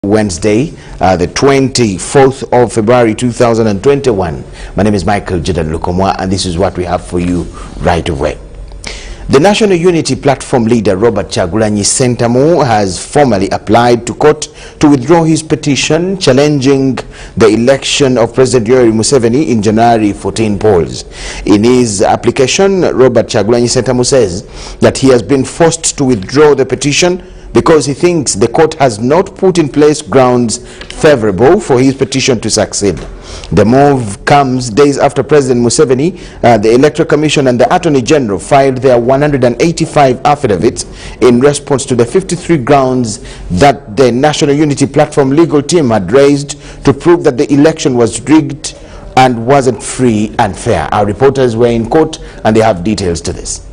Wednesday, the 24th of February 2021. My name is Michael Jordan Lukomwa, and this is what we have for you right away. The National Unity Platform leader Robert Kyagulanyi Ssentamu has formally applied to court to withdraw his petition challenging the election of President Yoweri Museveni in January 14 polls. In his application, Robert Kyagulanyi Ssentamu says that he has been forced to withdraw the petition because he thinks the court has not put in place grounds favorable for his petition to succeed. The move comes days after President Museveni, the Electoral Commission and the Attorney General filed their 185 affidavits in response to the 53 grounds that the National Unity Platform legal team had raised to prove that the election was rigged and wasn't free and fair. Our reporters were in court and they have details to this.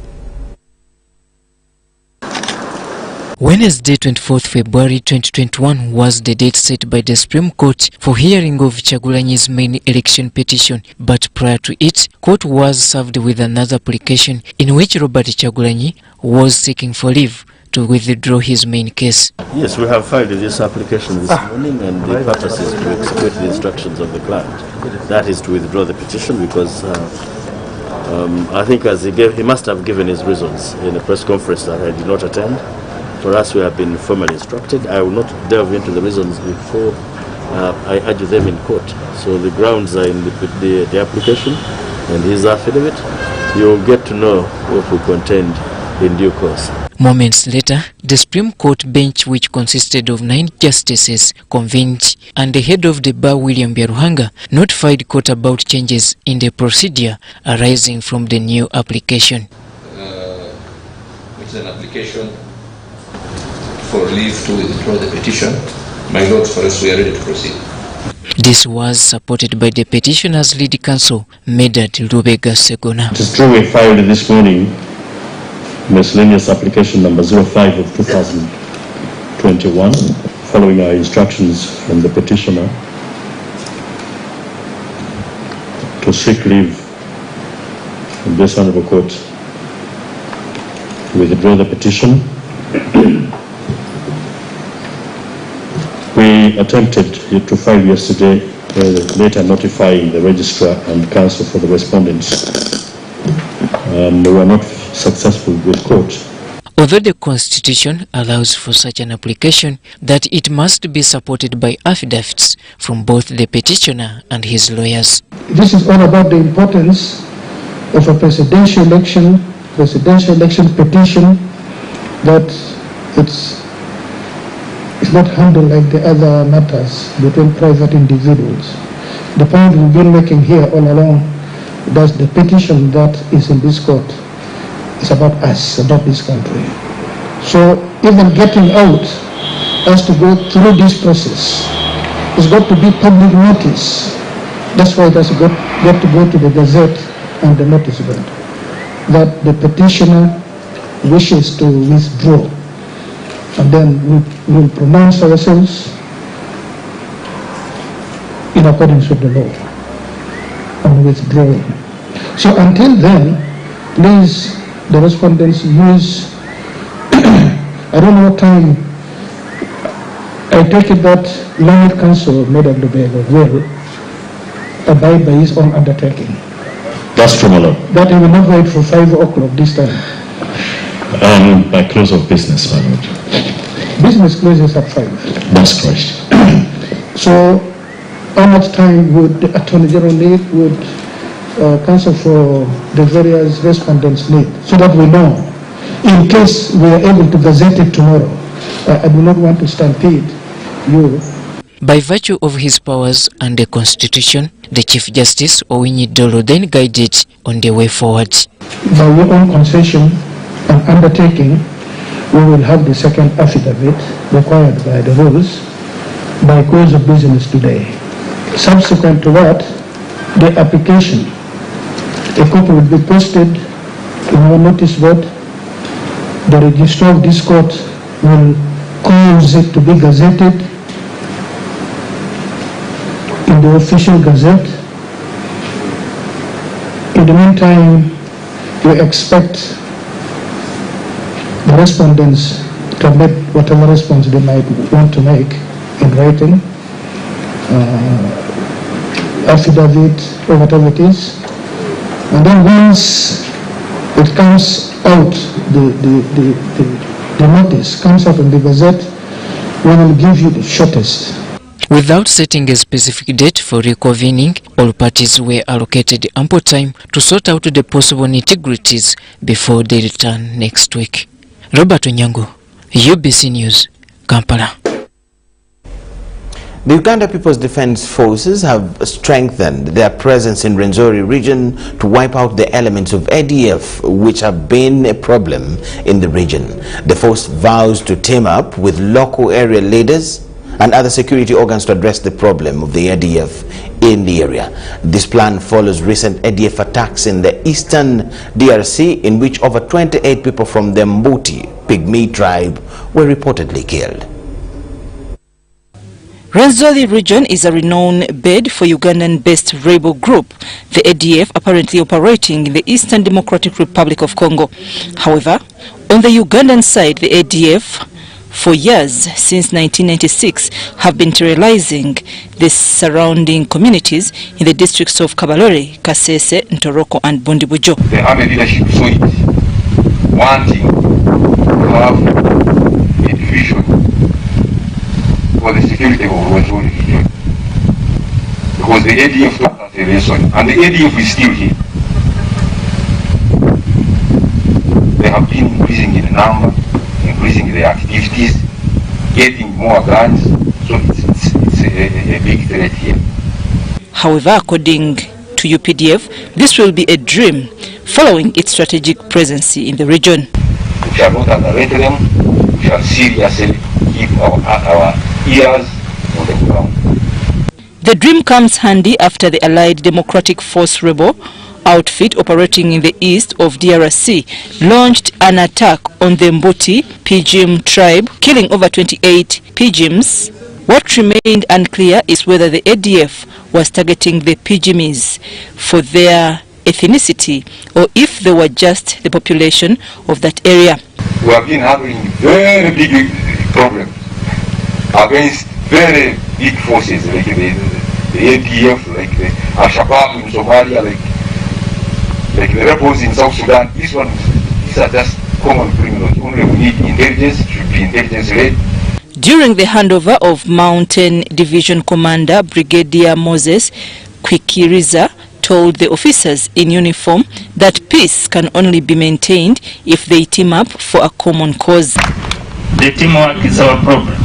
Wednesday, 24th February 2021 was the date set by the Supreme Court for hearing of Kyagulanyi's main election petition, but prior to it, court was served with another application in which Robert Kyagulanyi was seeking for leave to withdraw his main case. Yes, we have filed this application this morning, and the purpose is to execute the instructions of the client. That is to withdraw the petition because I think as he must have given his reasons in a press conference that I did not attend. For us, we have been formally instructed. I will not delve into the reasons before I argue them in court. So the grounds are in the application and his affidavit. You will get to know what we contained in due course. Moments later, the Supreme Court bench, which consisted of 9 justices, convened, and the head of the bar, William Byaruhanga, notified court about changes in the procedure arising from the new application. It's an application for leave to withdraw the petition. My lords, for us, we are ready to proceed. This was supported by the petitioner's lead counsel, Medad Lubega Segona. It is true we filed this morning miscellaneous application number 05 of 2021, following our instructions from the petitioner to seek leave from this honorable court to withdraw the petition. We attempted to file yesterday, later notifying the registrar and counsel for the respondents. We were not successful with court. Although the Constitution allows for such an application, that it must be supported by affidavits from both the petitioner and his lawyers. This is all about the importance of a presidential election petition, that it's not handled like the other matters between private individuals. The point we've been making here all along, that the petition that is in this court is about us, about this country. So even getting out has to go through this process. It's got to be public notice. That's why it has got to go to the Gazette and the notice board that the petitioner wishes to withdraw. And then we will pronounce ourselves in accordance with the law on withdrawing. So until then, please, the respondents use, I don't know what time, I take it that learned counsel, Medad Lubega, will abide by his own undertaking. That's true, my lord. That he will not wait for 5 o'clock this time. By close of business, my lord. Business closes at 5. That's correct. So, how much time would the Attorney General need, would counsel for the various respondents need, so that we know, in case we are able to gazette it tomorrow? I do not want to stampede you. By virtue of his powers and the Constitution, the Chief Justice Owinyi Dolo then guided on the way forward. By your own concession and undertaking, we will have the second affidavit required by the rules by close of business today. Subsequent to that, the application, a copy will be posted in our notice board. The registrar of this court will cause it to be gazetted in the official gazette. In the meantime, we expect the respondents to make whatever response they might want to make in writing, affidavit or whatever it is, and then once it comes out, the notice comes out in the Gazette, we will give you the shortest. Without setting a specific date for reconvening, all parties were allocated ample time to sort out the possible nitty-gritties before they return next week. Robert Onyango, UBC News, Kampala. The Uganda People's Defense Forces have strengthened their presence in Renzori region to wipe out the elements of ADF which have been a problem in the region. The force vows to team up with local area leaders and other security organs to address the problem of the ADF in the area. This plan follows recent ADF attacks in the eastern DRC in which over 28 people from the Mbuti Pygmy tribe were reportedly killed. Renzori region is a renowned bed for Ugandan-based rebel group, the ADF, apparently operating in the Eastern Democratic Republic of Congo. However, on the Ugandan side, the ADF, for years since 1996, have been terrorizing the surrounding communities in the districts of Kabalore, Kasese, Ntoroko and Bundibujo. The army leadership saw it, wanting to have a division for the security of Renzori region, because the ADF took us a lesson, and the ADF is still here. They have been increasing in number, increasing their activities, getting more guns, so it's a big threat here. However, according to UPDF, this will be a dream following its strategic presence in the region. We shall not underrate them, we shall seriously keep our ears on the ground. The dream comes handy after the Allied Democratic Force rebel outfit operating in the east of DRC launched an attack on the Mbuti Pygmy tribe, killing over 28 Pygmies. What remained unclear is whether the ADF was targeting the Pygmies for their ethnicity or if they were just the population of that area. We have been having very big problems against very big forces like the ADF, like the Al-Shabaab in Somalia, like the rebels in South Sudan. These are just common criminals. Only we need intelligence, it should be intelligence-led. During the handover of Mountain Division Commander Brigadier Moses Kwikiriza told the officers in uniform that peace can only be maintained if they team up for a common cause. The teamwork is our problem.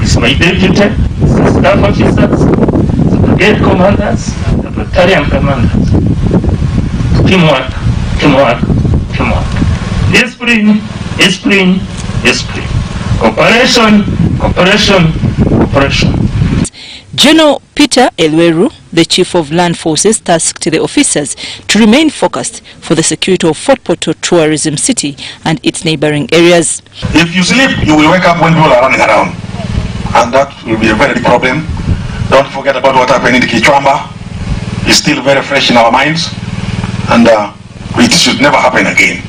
It's my deputy, it's the staff officers, the brigade commanders, the battalion commanders. Teamwork, teamwork, teamwork. Esprit, esprit, esprit. Cooperation, cooperation, cooperation. General Peter Elweru, the Chief of Land Forces, tasked the officers to remain focused for the security of Fort Portal Tourism City and its neighboring areas. If you sleep, you will wake up when people are running around. And that will be a very big problem. Don't forget about what happened in the Kichwamba. It's still very fresh in our minds. And it should never happen again.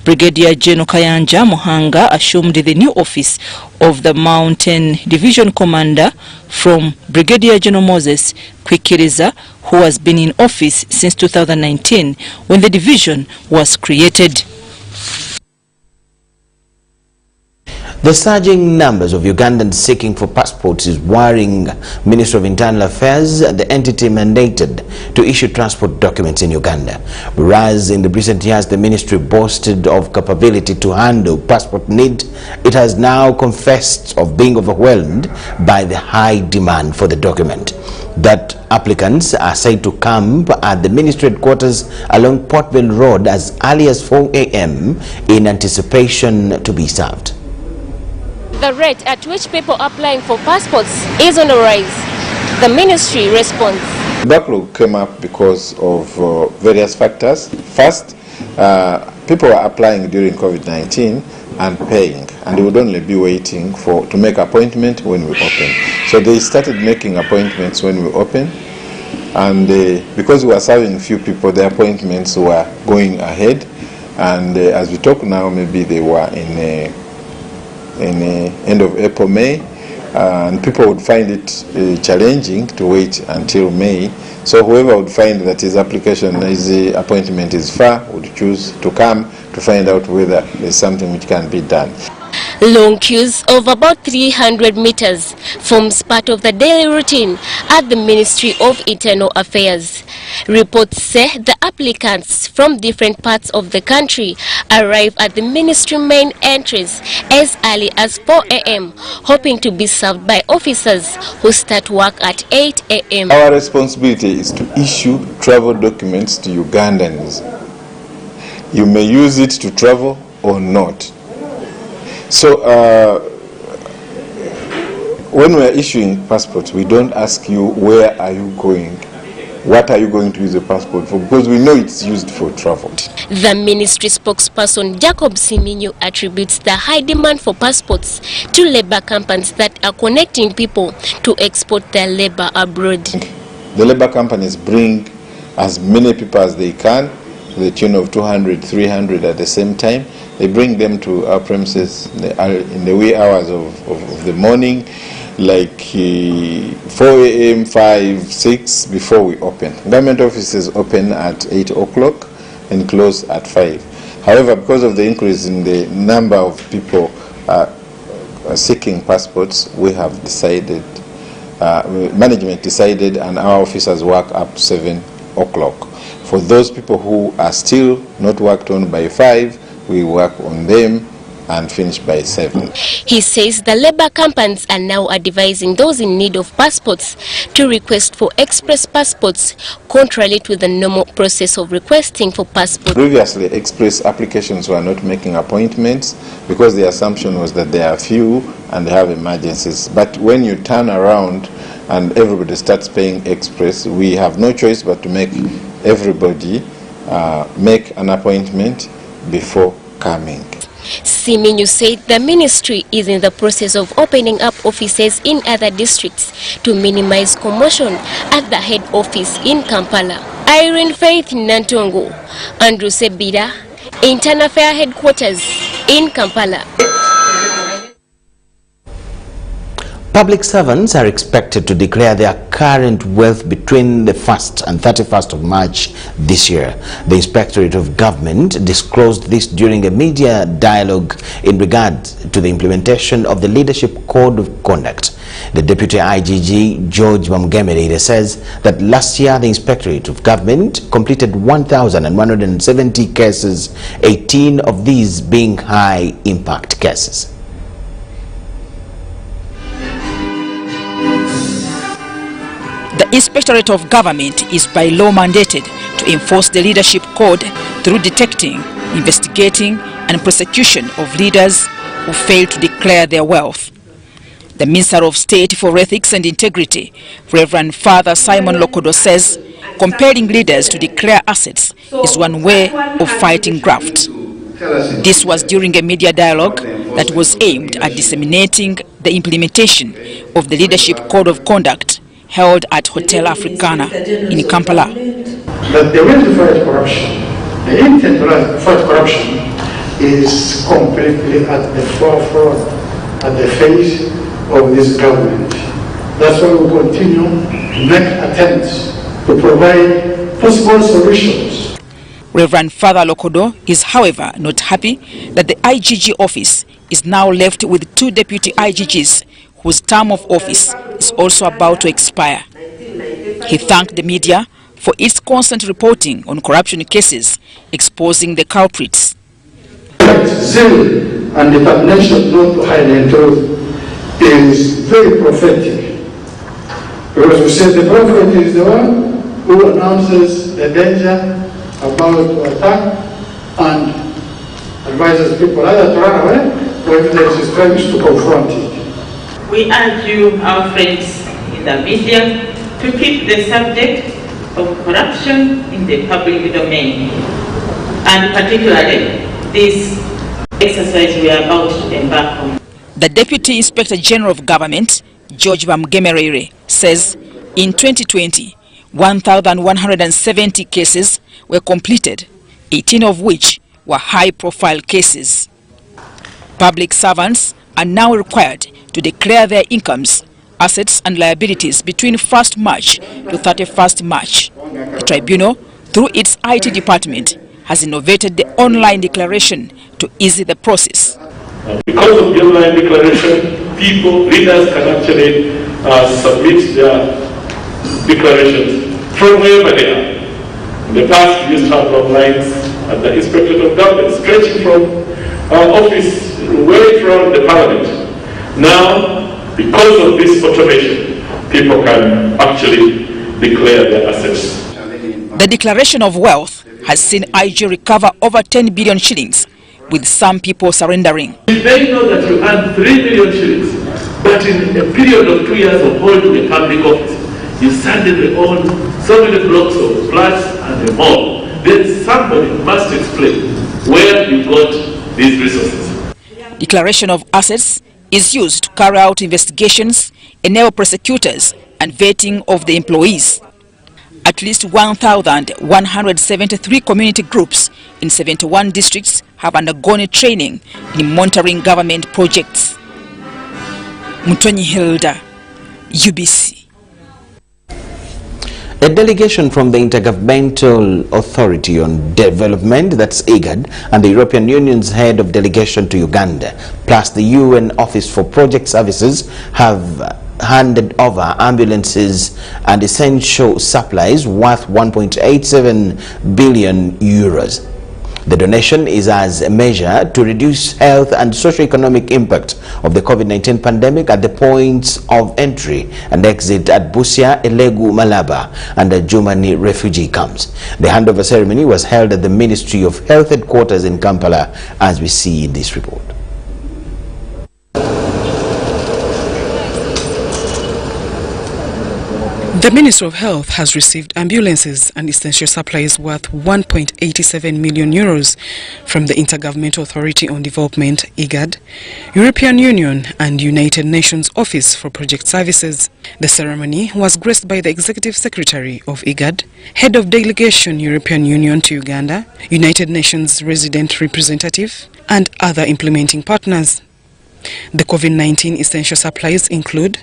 Brigadier General Kayanja Muhanga assumed the new office of the Mountain Division Commander from Brigadier General Moses Kwikiriza, who has been in office since 2019 when the division was created. The surging numbers of Ugandans seeking for passports is worrying Ministry of Internal Affairs, the entity mandated to issue transport documents in Uganda. Whereas in the recent years the ministry boasted of capability to handle passport need, it has now confessed of being overwhelmed by the high demand for the document. That applicants are said to camp at the ministry headquarters along Portville Road as early as 4 a.m. in anticipation to be served. The rate at which people are applying for passports is on the rise. The ministry responds. Backlog came up because of various factors. First, people were applying during COVID-19 and paying, and they would only be waiting to make appointment when we open. So they started making appointments when we open, and because we were serving few people, the appointments were going ahead, and as we talk now, maybe they were in end of April, May, and people would find it challenging to wait until May. So whoever would find that his appointment is far would choose to come to find out whether there's something which can be done. Long queues of about 300 meters forms part of the daily routine at the Ministry of Internal Affairs. Reports say the applicants from different parts of the country arrive at the ministry main entrance as early as 4 a.m. hoping to be served by officers who start work at 8 a.m. Our responsibility is to issue travel documents to Ugandans. You may use it to travel or not. So when we are issuing passports, we don't ask you where are you going, what are you going to use the passport for, because we know it's used for travel. The ministry spokesperson Jacob Siminyu attributes the high demand for passports to labor companies that are connecting people to export their labor abroad. The labor companies bring as many people as they can, to the tune of 200, 300 at the same time. They bring them to our premises in the wee hours of the morning, like 4 a.m., 5, 6, before we open. Government offices open at 8 o'clock and close at 5. However, because of the increase in the number of people seeking passports, we have decided, management decided, and our officers work up 7 o'clock. For those people who are still not worked on by 5, we work on them and finish by 7. He says the labor companies are now advising those in need of passports to request for express passports, contrary to the normal process of requesting for passports. Previously, express applications were not making appointments because the assumption was that they are few and they have emergencies. But when you turn around and everybody starts paying express, we have no choice but to make everybody make an appointment before coming. Siminyu said the ministry is in the process of opening up offices in other districts to minimize commotion at the head office in Kampala. Irene Faith Nantongo, Andrew Sebira, Internal Affairs Headquarters in Kampala. Public servants are expected to declare their current wealth between the 1st and 31st of March this year. The Inspectorate of Government disclosed this during a media dialogue in regard to the implementation of the Leadership Code of Conduct. The Deputy IGG, George Bamgemerere, says that last year the Inspectorate of Government completed 1,170 cases, 18 of these being high-impact cases. The Inspectorate of Government is by law mandated to enforce the Leadership Code through detecting, investigating and prosecution of leaders who fail to declare their wealth. The Minister of State for Ethics and Integrity, Reverend Father Simon Lokodo, says compelling leaders to declare assets is one way of fighting graft. This was during a media dialogue that was aimed at disseminating the implementation of the Leadership Code of Conduct held at Hotel Africana in Kampala. That the way to fight corruption, the intent to fight corruption is completely at the forefront, at the face of this government. That's why we continue to make attempts to provide possible solutions. Reverend Father Lokodo is, however, not happy that the IGG office is now left with 2 deputy IGGs whose term of office is also about to expire. He thanked the media for its constant reporting on corruption cases, exposing the culprits. Zeal and determination not to hide the truth is very prophetic. Because we say the prophet is the one who announces the danger about to attack and advises people either to run away or if there is strength to confront it. We urge you, our friends in the media, to keep the subject of corruption in the public domain, and particularly this exercise we are about to embark on. The Deputy Inspector General of Government, George Bamgemerere, says in 2020, 1,170 cases were completed, 18 of which were high-profile cases. Public servants are now required to declare their incomes, assets and liabilities between 1st March to 31st March. The tribunal, through its IT department, has innovated the online declaration to ease the process. Because of the online declaration, readers can actually submit their declarations from wherever they are. In the past, we used to have long lines at the Inspectorate of Government, stretching from our office way from the Parliament. Now, because of this automation, people can actually declare their assets. The declaration of wealth has seen IG recover over 10 billion shillings, with some people surrendering. If they know that you earn 3 million shillings, but in a period of 2 years of holding a public office, you suddenly own so many blocks of flats and a mall, then somebody must explain where you got these resources. Declaration of assets is used to carry out investigations, enable prosecutors and vetting of the employees. At least 1,173 community groups in 71 districts have undergone training in monitoring government projects. Mutonyi Hilda, UBC. A delegation from the Intergovernmental Authority on Development, that's IGAD, and the European Union's head of delegation to Uganda, plus the UN Office for Project Services, have handed over ambulances and essential supplies worth 1.87 billion euros. The donation is as a measure to reduce health and socio-economic impact of the COVID-19 pandemic at the points of entry and exit at Busia, Elegu, Malaba and Ajumani refugee camps. The handover ceremony was held at the Ministry of Health headquarters in Kampala, as we see in this report. The Ministry of Health has received ambulances and essential supplies worth 1.87 million euros from the Intergovernmental Authority on Development, IGAD, European Union and United Nations Office for Project Services. The ceremony was graced by the Executive Secretary of IGAD, Head of Delegation European Union to Uganda, United Nations Resident Representative and other implementing partners. The COVID-19 essential supplies include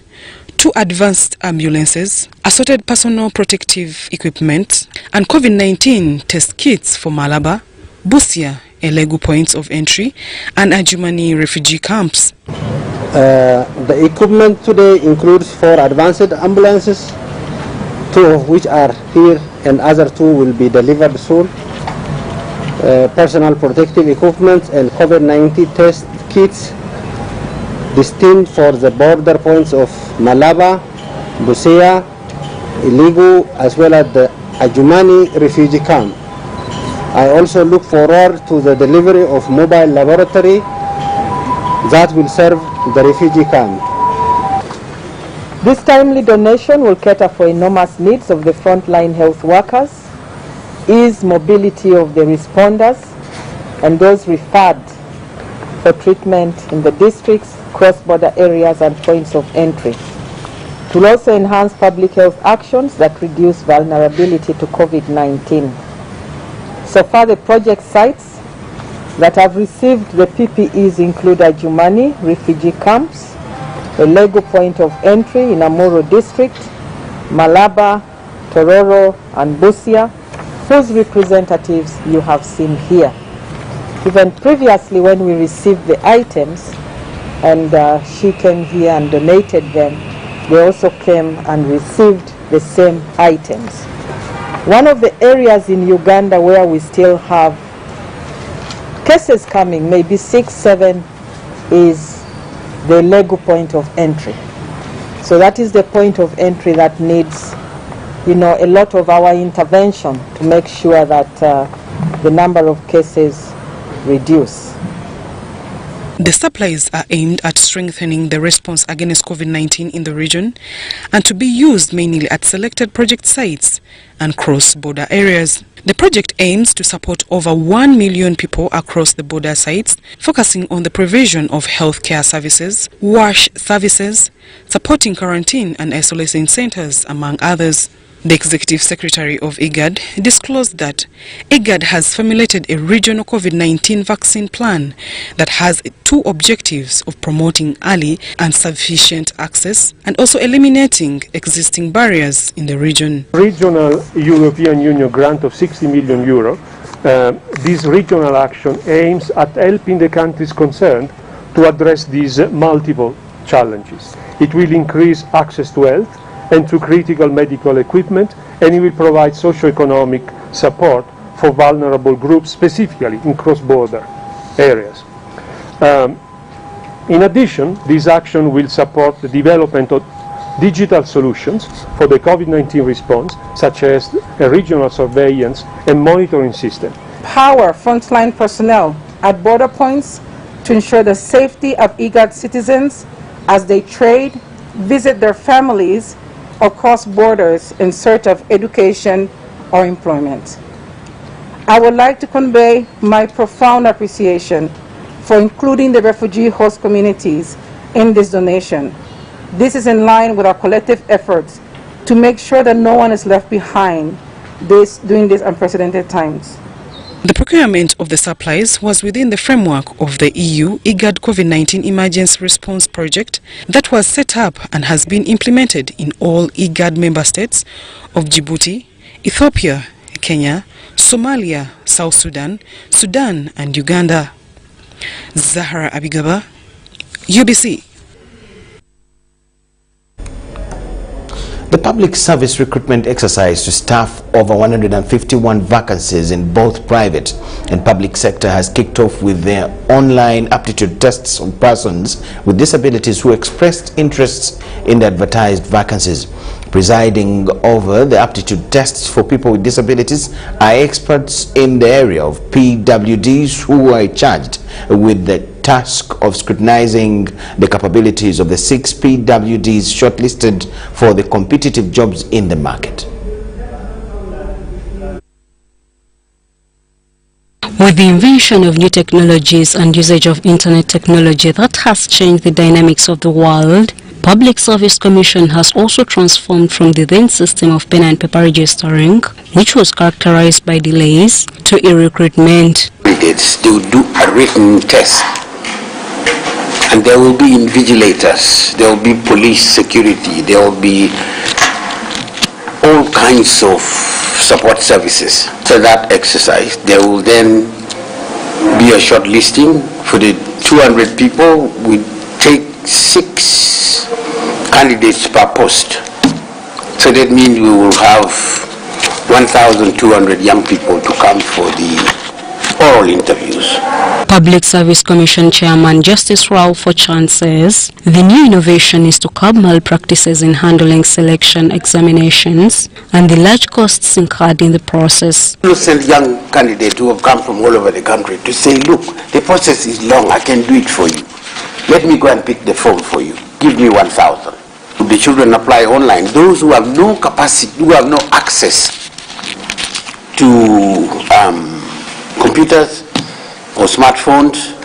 2 advanced ambulances, assorted personal protective equipment, and COVID-19 test kits for Malaba, Busia, Elegu points of entry, and Ajumani refugee camps. The equipment today includes 4 advanced ambulances, 2 of which are here and other 2 will be delivered soon. Personal protective equipment and COVID-19 test kits destined for the border points of Malaba, Busia, Elegu, as well as the Ajumani refugee camp. I also look forward to the delivery of mobile laboratory that will serve the refugee camp. This timely donation will cater for enormous needs of the frontline health workers, ease mobility of the responders and those referred for treatment in the districts, cross-border areas and points of entry. It will also enhance public health actions that reduce vulnerability to COVID-19. So far, the project sites that have received the PPEs include Ajumani refugee camps, Elegu point of entry in Amuru district, Malaba, Tororo and Busia, whose representatives you have seen here. Even previously, when we received the items and she came here and donated them, they also came and received the same items. One of the areas in Uganda where we still have cases coming, maybe 6, 7, is the Elegu point of entry. So that is the point of entry that needs, a lot of our intervention to make sure that the number of cases reduce. The supplies are aimed at strengthening the response against COVID-19 in the region and to be used mainly at selected project sites and cross-border areas. The project aims to support over 1 million people across the border sites, focusing on the provision of healthcare services, wash services, supporting quarantine and isolation centers, among others. The Executive Secretary of IGAD disclosed that IGAD has formulated a regional COVID-19 vaccine plan that has two objectives of promoting early and sufficient access and also eliminating existing barriers in the region. Regional European Union grant of 60 million euro. This regional action aims at helping the countries concerned to address these multiple challenges. It will increase access to health and to critical medical equipment, and it will provide socio-economic support for vulnerable groups, specifically in cross-border areas. In addition, this action will support the development of digital solutions for the COVID-19 response, such as a regional surveillance and monitoring system. Power frontline personnel at border points to ensure the safety of IGAD citizens as they trade, visit their families, or cross borders in search of education or employment. I would like to convey my profound appreciation for including the refugee host communities in this donation. This is in line with our collective efforts to make sure that no one is left behind during these unprecedented times. The procurement of the supplies was within the framework of the EU IGAD COVID-19 Emergency Response Project that was set up and has been implemented in all IGAD member states of Djibouti, Ethiopia, Kenya, Somalia, South Sudan, Sudan and Uganda. Zahara Abigaba, UBC. The public service recruitment exercise to staff over 151 vacancies in both private and public sector has kicked off with their online aptitude tests of persons with disabilities who expressed interests in the advertised vacancies. Presiding over the aptitude tests for people with disabilities are experts in the area of PWDs who are charged with the task of scrutinizing the capabilities of the 6 PWDs shortlisted for the competitive jobs in the market. With the invention of new technologies and usage of internet technology that has changed the dynamics of the world, Public Service Commission has also transformed from the then system of pen and paper registering, which was characterized by delays, to e-recruitment. They will do a written test, and there will be invigilators, there will be police security, there will be all kinds of support services. So that exercise, there will then be a short listing for the 200 people. We take 6 candidates per post. So that means we will have 1,200 young people to come for the oral interviews. Public Service Commission Chairman Justice Ralph Ochan says the new innovation is to curb malpractices in handling selection examinations and the large costs incurred in the process. Innocent young candidates who have come from all over the country to say, look, the process is long, I can do it for you. Let me go and pick the phone for you. Give me 1,000. The children apply online. Those who have no capacity, who have no access to computers or smartphones,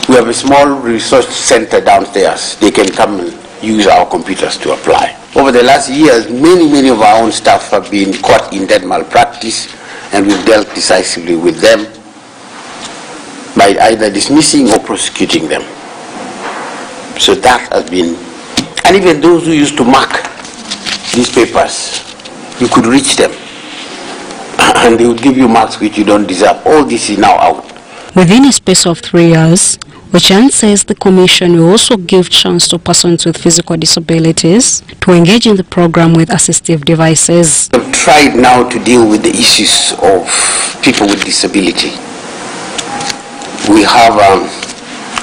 we have a small resource center downstairs. They can come and use our computers to apply. Over the last years, many of our own staff have been caught in that malpractice, and we've dealt decisively with them by either dismissing or prosecuting them. So that has been, and even those who used to mark these papers, you could reach them and they would give you marks which you don't deserve. All this is now out. Within a space of 3 years, Ochan says the Commission will also give chance to persons with physical disabilities to engage in the program with assistive devices. We've tried now to deal with the issues of people with disability. We have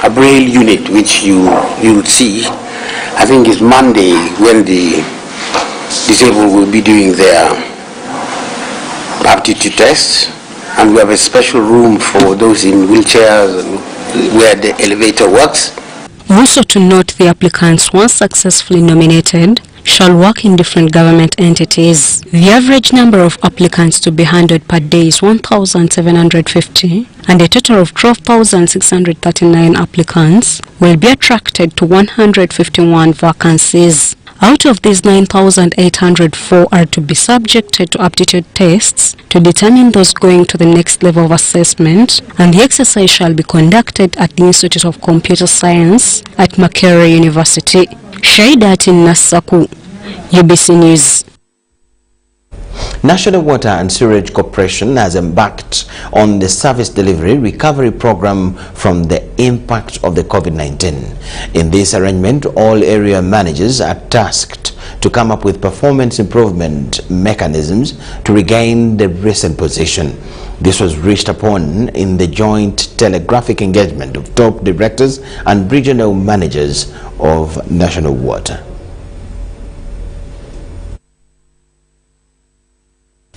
a braille unit which you would see. I think it's Monday when the disabled will be doing their aptitude tests, and we have a special room for those in wheelchairs where the elevator works. Also to note, the applicants, once successfully nominated, shall work in different government entities. The average number of applicants to be handled per day is 1,750, and a total of 12,639 applicants will be attracted to 151 vacancies. Out of these, 9,804 are to be subjected to aptitude tests to determine those going to the next level of assessment, and the exercise shall be conducted at the Institute of Computer Science at Makerere University. Shaidatin Nasaku, UBC News. National Water and Sewerage Corporation has embarked on the service delivery recovery program from the impact of the COVID-19. In this arrangement, all area managers are tasked to come up with performance improvement mechanisms to regain the recent position. This was reached upon in the joint telegraphic engagement of top directors and regional managers of National Water.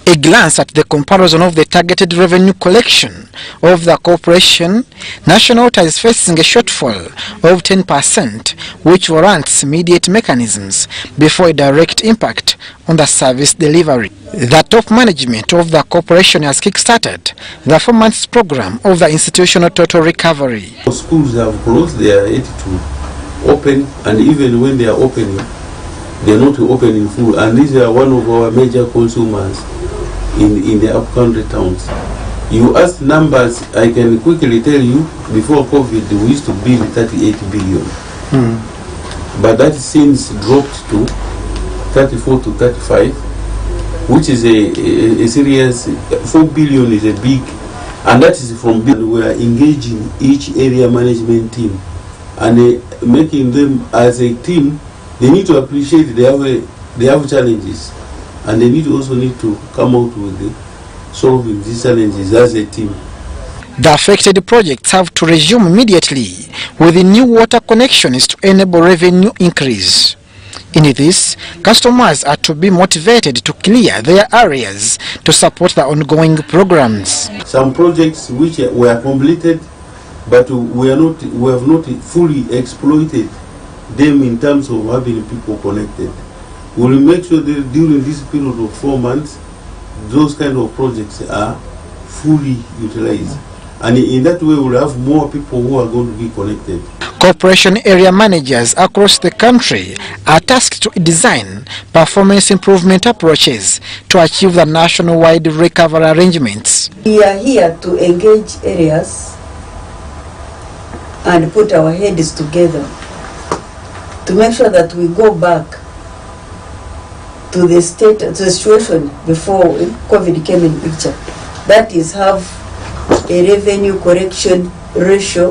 A glance at the comparison of the targeted revenue collection of the corporation, National Water is facing a shortfall of 10%, which warrants immediate mechanisms before a direct impact on the service delivery. The top management of the corporation has kick-started the 4-month program of the institutional total recovery. Schools have closed, they are yet to open, and even when they are opening, they are not opening full, and these are one of our major consumers in the up-country towns. You asked numbers, I can quickly tell you, before COVID we used to bill 38 billion. But that since dropped to 34 to 35, which is a serious, 4 billion is a big, and that is from bill. We are engaging each area management team and making them as a team. They need to appreciate they have challenges, and they also need to come out with solving these challenges as a team. The affected projects have to resume immediately with the new water connections to enable revenue increase. In this, customers are to be motivated to clear their areas to support the ongoing programs. Some projects which were completed, but we have not fully exploited them in terms of having people connected. We will make sure that during this period of 4 months, those kind of projects are fully utilized. And in that way, we'll have more people who are going to be connected. Corporation area managers across the country are tasked to design performance improvement approaches to achieve the national-wide recovery arrangements. We are here to engage areas and put our heads together to make sure that we go back to the situation before COVID came in picture. That is, have a revenue correction ratio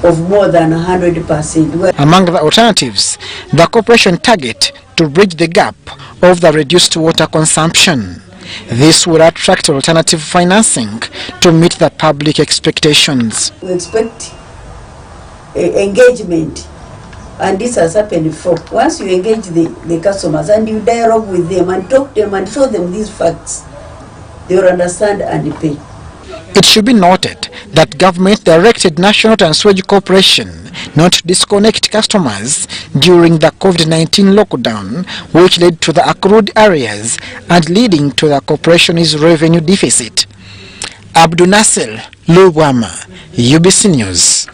of more than 100%. Among the alternatives, the corporation target to bridge the gap of the reduced water consumption. This will attract alternative financing to meet the public expectations. We expect engagement, and this has happened before. Once you engage the customers and you dialogue with them and talk to them and show them these facts, they will understand and pay. It should be noted that government directed National Water and Sewerage Corporation not to disconnect customers during the COVID-19 lockdown, which led to the accrued areas and leading to the corporation's revenue deficit. Abdul Nasser, Lukomwa, UBC News.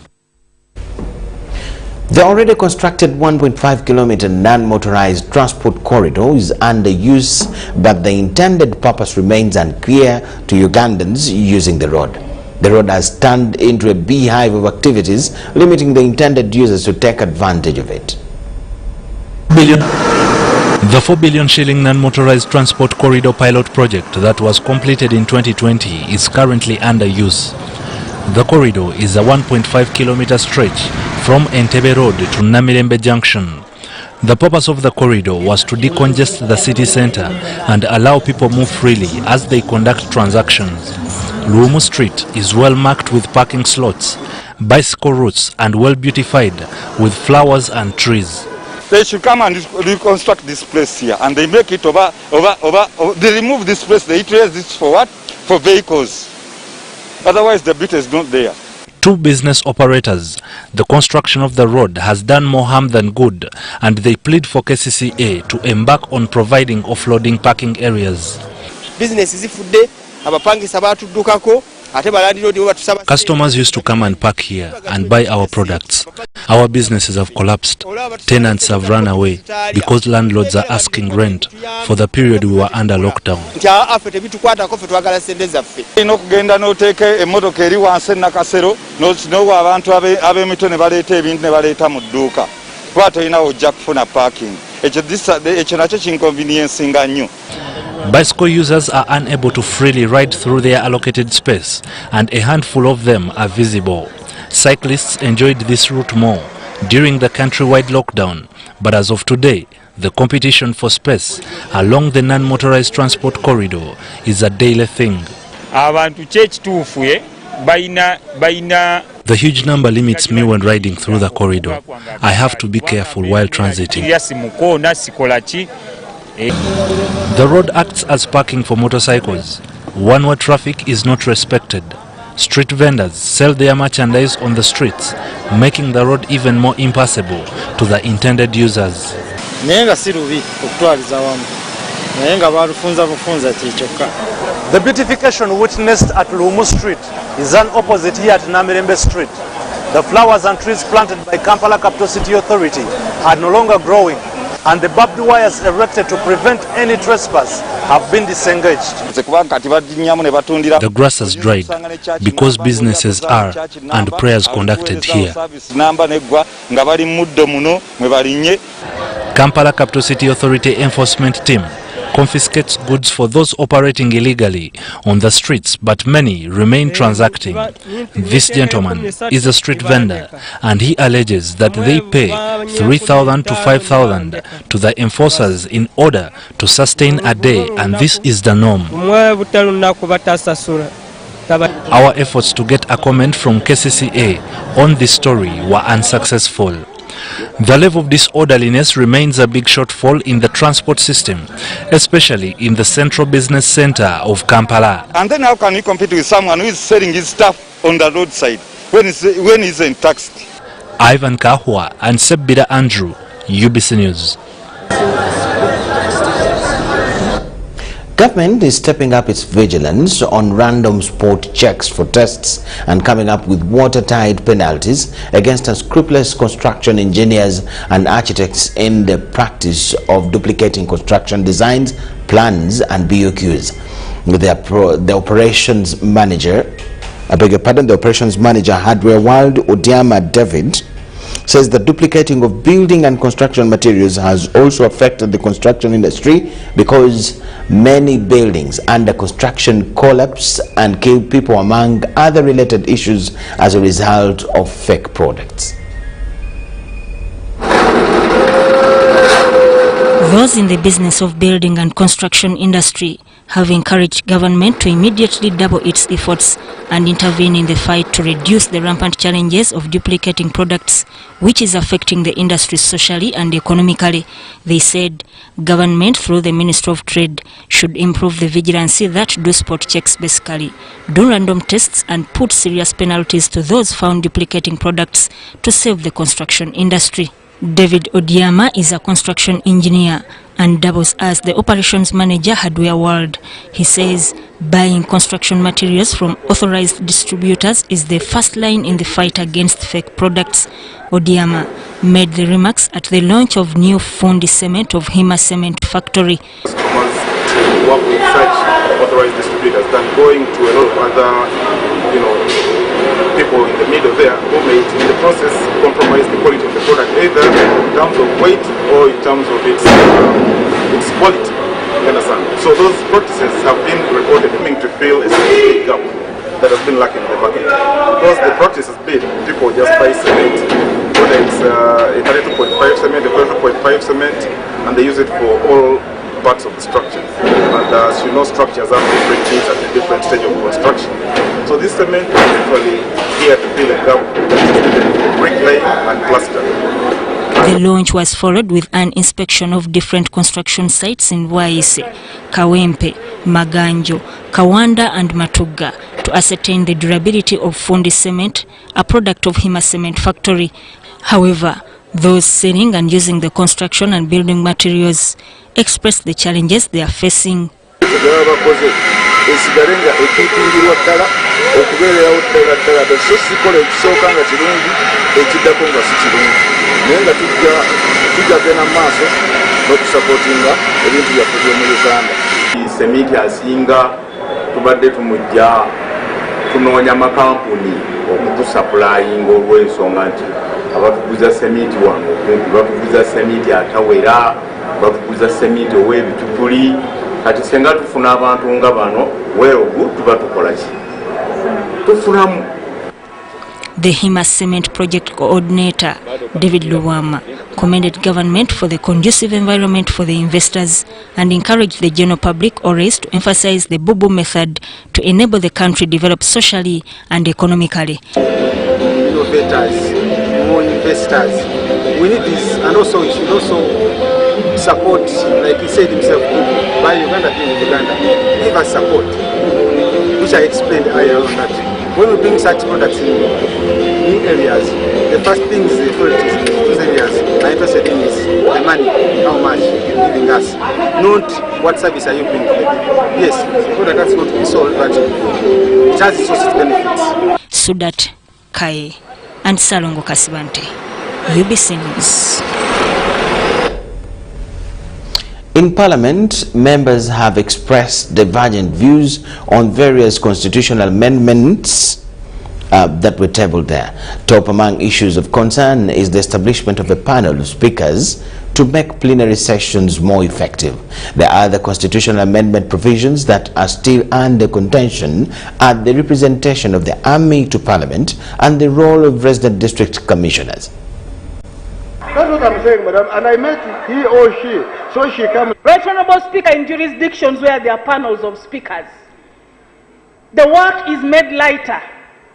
The already constructed 1.5-kilometer non-motorized transport corridor is under use, but the intended purpose remains unclear to Ugandans using the road. The road has turned into a beehive of activities, limiting the intended users to take advantage of it. The 4 billion shilling non-motorized transport corridor pilot project that was completed in 2020 is currently under use. The corridor is a 1.5-kilometer stretch from Entebbe Road to Namirembe Junction. The purpose of the corridor was to decongest the city center and allow people move freely as they conduct transactions. Lukomwa Street is well marked with parking slots, bicycle routes, and well beautified with flowers and trees. They should come and reconstruct this place here, and they make it they remove this place, they utilize this for what? For vehicles. Otherwise the beauty is not there. To business operators, the construction of the road has done more harm than good, and they plead for KCCA to embark on providing offloading parking areas. Business is ifudde, abapangisa batudukako, Customers used to come and park here and buy our products. Our businesses have collapsed. Tenants have run away because landlords are asking rent for the period we were under lockdown. Bicycle users are unable to freely ride through their allocated space, and a handful of them are visible. Cyclists enjoyed this route more during the countrywide lockdown, but as of today, the competition for space along the non-motorized transport corridor is a daily thing. The huge number limits me when riding through the corridor. I have to be careful while transiting. The road acts as parking for motorcycles. One-way traffic is not respected. Street vendors sell their merchandise on the streets, making the road even more impassable to the intended users. The beautification witnessed at Lumu Street is an opposite here at Namirembe Street. The flowers and trees planted by Kampala Capital City Authority are no longer growing, and the barbed wires erected to prevent any trespass have been disengaged. The grass has dried because businesses are and prayers conducted here. Kampala Capital City Authority enforcement team confiscates goods for those operating illegally on the streets, but many remain transacting. This gentleman is a street vendor, and he alleges that they pay 3,000 to 5,000 to the enforcers in order to sustain a day, and this is the norm. Our efforts to get a comment from KCCA on this story were unsuccessful. The level of disorderliness remains a big shortfall in the transport system, especially in the central business center of Kampala. And then how can you compete with someone who is selling his stuff on the roadside when he's in taxed? Ivan Kahwa and Sebida Andrew, UBC News. Government is stepping up its vigilance on random spot checks for tests and coming up with watertight penalties against unscrupulous construction engineers and architects in the practice of duplicating construction designs, plans and BOQs. The operations manager, the operations manager Hardware World Odiama David, says that duplicating of building and construction materials has also affected the construction industry because many buildings under construction collapse and kill people, among other related issues, as a result of fake products. Those in the business of building and construction industry have encouraged government to immediately double its efforts and intervene in the fight to reduce the rampant challenges of duplicating products, which is affecting the industry socially and economically. They said government, through the Ministry of Trade, should improve the vigilancy that do spot checks, basically do random tests and put serious penalties to those found duplicating products to save the construction industry. David Odiama is a construction engineer and doubles as the operations manager Hardware World. He says buying construction materials from authorized distributors is the first line in the fight against fake products. Odiama made the remarks at the launch of new Fundi Cement of Hima Cement Factory. Customers to work with such authorized distributors than going to a lot of other, people in the middle there who may in the process compromise the quality of the product, either in terms of weight or in terms of its quality. You understand? So those practices have been reported, aiming to fill a specific gap that has been lacking in the market. Because the practice has been people just buy cement, whether it's a 32.5 cement, a 32.5 cement, and they use it for all parts of the structure. And as you know, structures have different needs at a different stage of construction. So this cement is actually here to fill a gap between bricklaying and plaster. The launch was followed with an inspection of different construction sites in Waise, Kawempe, Maganjo, Kawanda and Matuga to ascertain the durability of Fundi Cement, a product of Hima Cement Factory. However, those selling and using the construction and building materials expressed the challenges they are facing. okubeerawo ddala so sikola ekisooka nga kirungi ekiddako nga si kirungi naye nga tujja genda mu maaso n'okusapootinga ebintu byaffe by'omu Uganda. Semiiti asinga tubadde tumujja tunoonya makampuni okutusapulaayinga olw'ensonga nti abatuguza semiiti wano okumpi batuguza semiiti atawera, batuguza semiiti ow'ebitutuli. Kati senga tufuna abantu nga bano weerogu tuba tukola ki? Tufunamu. The Hima Cement Project Coordinator, David Luwama, commended government for the conducive environment for the investors and encouraged the general public always to emphasize the Bubu method to enable the country develop socially and economically. Innovators, more investors, we need this, and also we should also support, like he said himself, by Uganda being Uganda, give us support, which I explained earlier on that. When we bring such products in new areas, the first thing is the authorities in those areas are interested in is the money, how much you're giving us, not what service are you bringing to the people. Yes, the product that's going to be sold, but it has its social benefits. Sudat Kaye and Salongo Kasibante, UBC News. In Parliament, members have expressed divergent views on various constitutional amendments that were tabled there. Top among issues of concern is the establishment of a panel of speakers to make plenary sessions more effective. The other constitutional amendment provisions that are still under contention are the representation of the Army to Parliament and the role of resident district commissioners. That's what I'm saying, madam. And I met he or she, so she comes. Right Honorable Speaker, in jurisdictions where there are panels of speakers, the work is made lighter.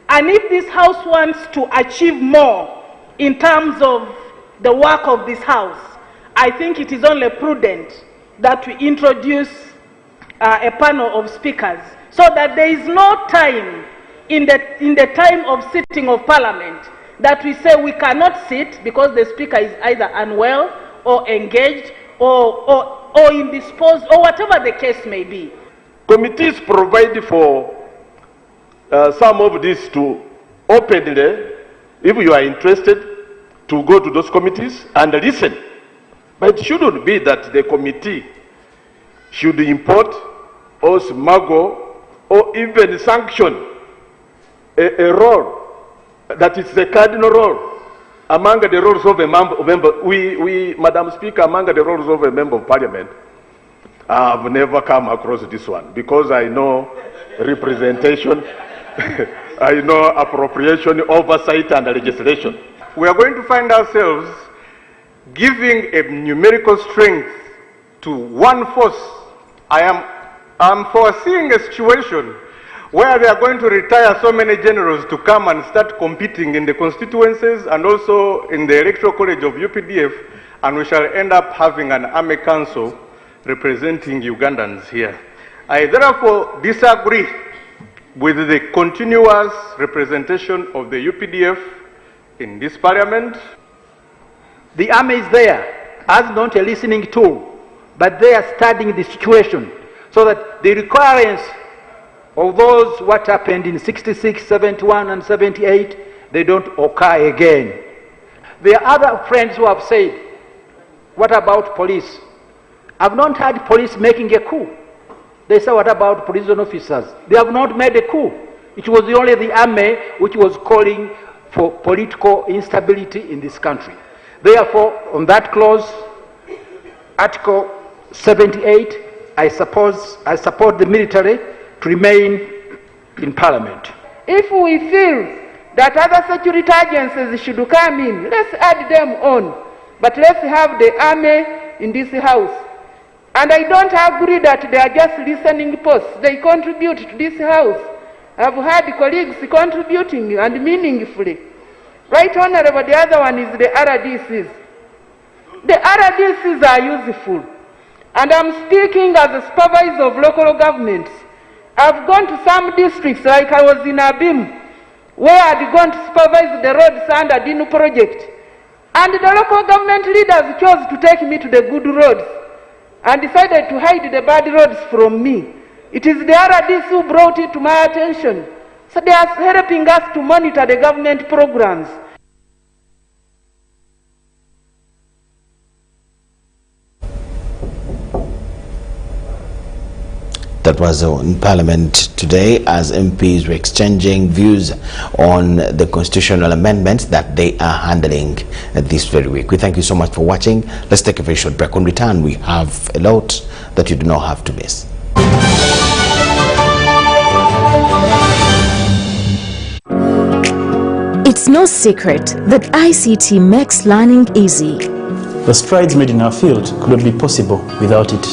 And if this House wants to achieve more in terms of the work of this House, I think it is only prudent that we introduce a panel of speakers so that there is no time in the time of sitting of Parliament that we say we cannot sit because the speaker is either unwell or engaged or indisposed or whatever the case may be. Committees provide for some of this to openly, if you are interested, to go to those committees and listen. But it shouldn't be that the committee should import or smuggle or even sanction a role that is the cardinal role among the roles of a member. We, Madam Speaker, among the roles of a member of Parliament, I've never come across this one because I know representation, I know appropriation, oversight, and legislation. We are going to find ourselves giving a numerical strength to one force. I'm foreseeing a situation where they are going to retire so many generals to come and start competing in the constituencies and also in the electoral college of UPDF, and we shall end up having an army council representing Ugandans here. I therefore disagree with the continuous representation of the UPDF in this parliament. The army is there as not a listening tool, but they are studying the situation so that the requirements of those what happened in 66, 71, and 78, they don't occur again. There are other friends who have said, what about police? I've not had police making a coup. They say, what about prison officers? They have not made a coup. It was only the army which was calling for political instability in this country. Therefore, on that clause, Article 78, I support the military to remain in Parliament. If we feel that other security agencies should come in, let's add them on. But let's have the army in this House. And I don't agree that they are just listening posts. They contribute to this House. I've had colleagues contributing and meaningfully. Right Honorable, the other one is the RDCs. The RDCs are useful. And I'm speaking as a supervisor of local governments. I've gone to some districts, like I was in Abim, where I'd gone to supervise the roads under Dinu project. And the local government leaders chose to take me to the good roads and decided to hide the bad roads from me. It is the RDC who brought it to my attention So they are helping us to monitor the government programs. That was in Parliament today as MPs were exchanging views on the constitutional amendments that they are handling this very week. We thank you so much for watching. Let's take a very short break. On return, we have a lot that you do not have to miss. It's no secret that ICT makes learning easy. The strides made in our field could not be possible without it.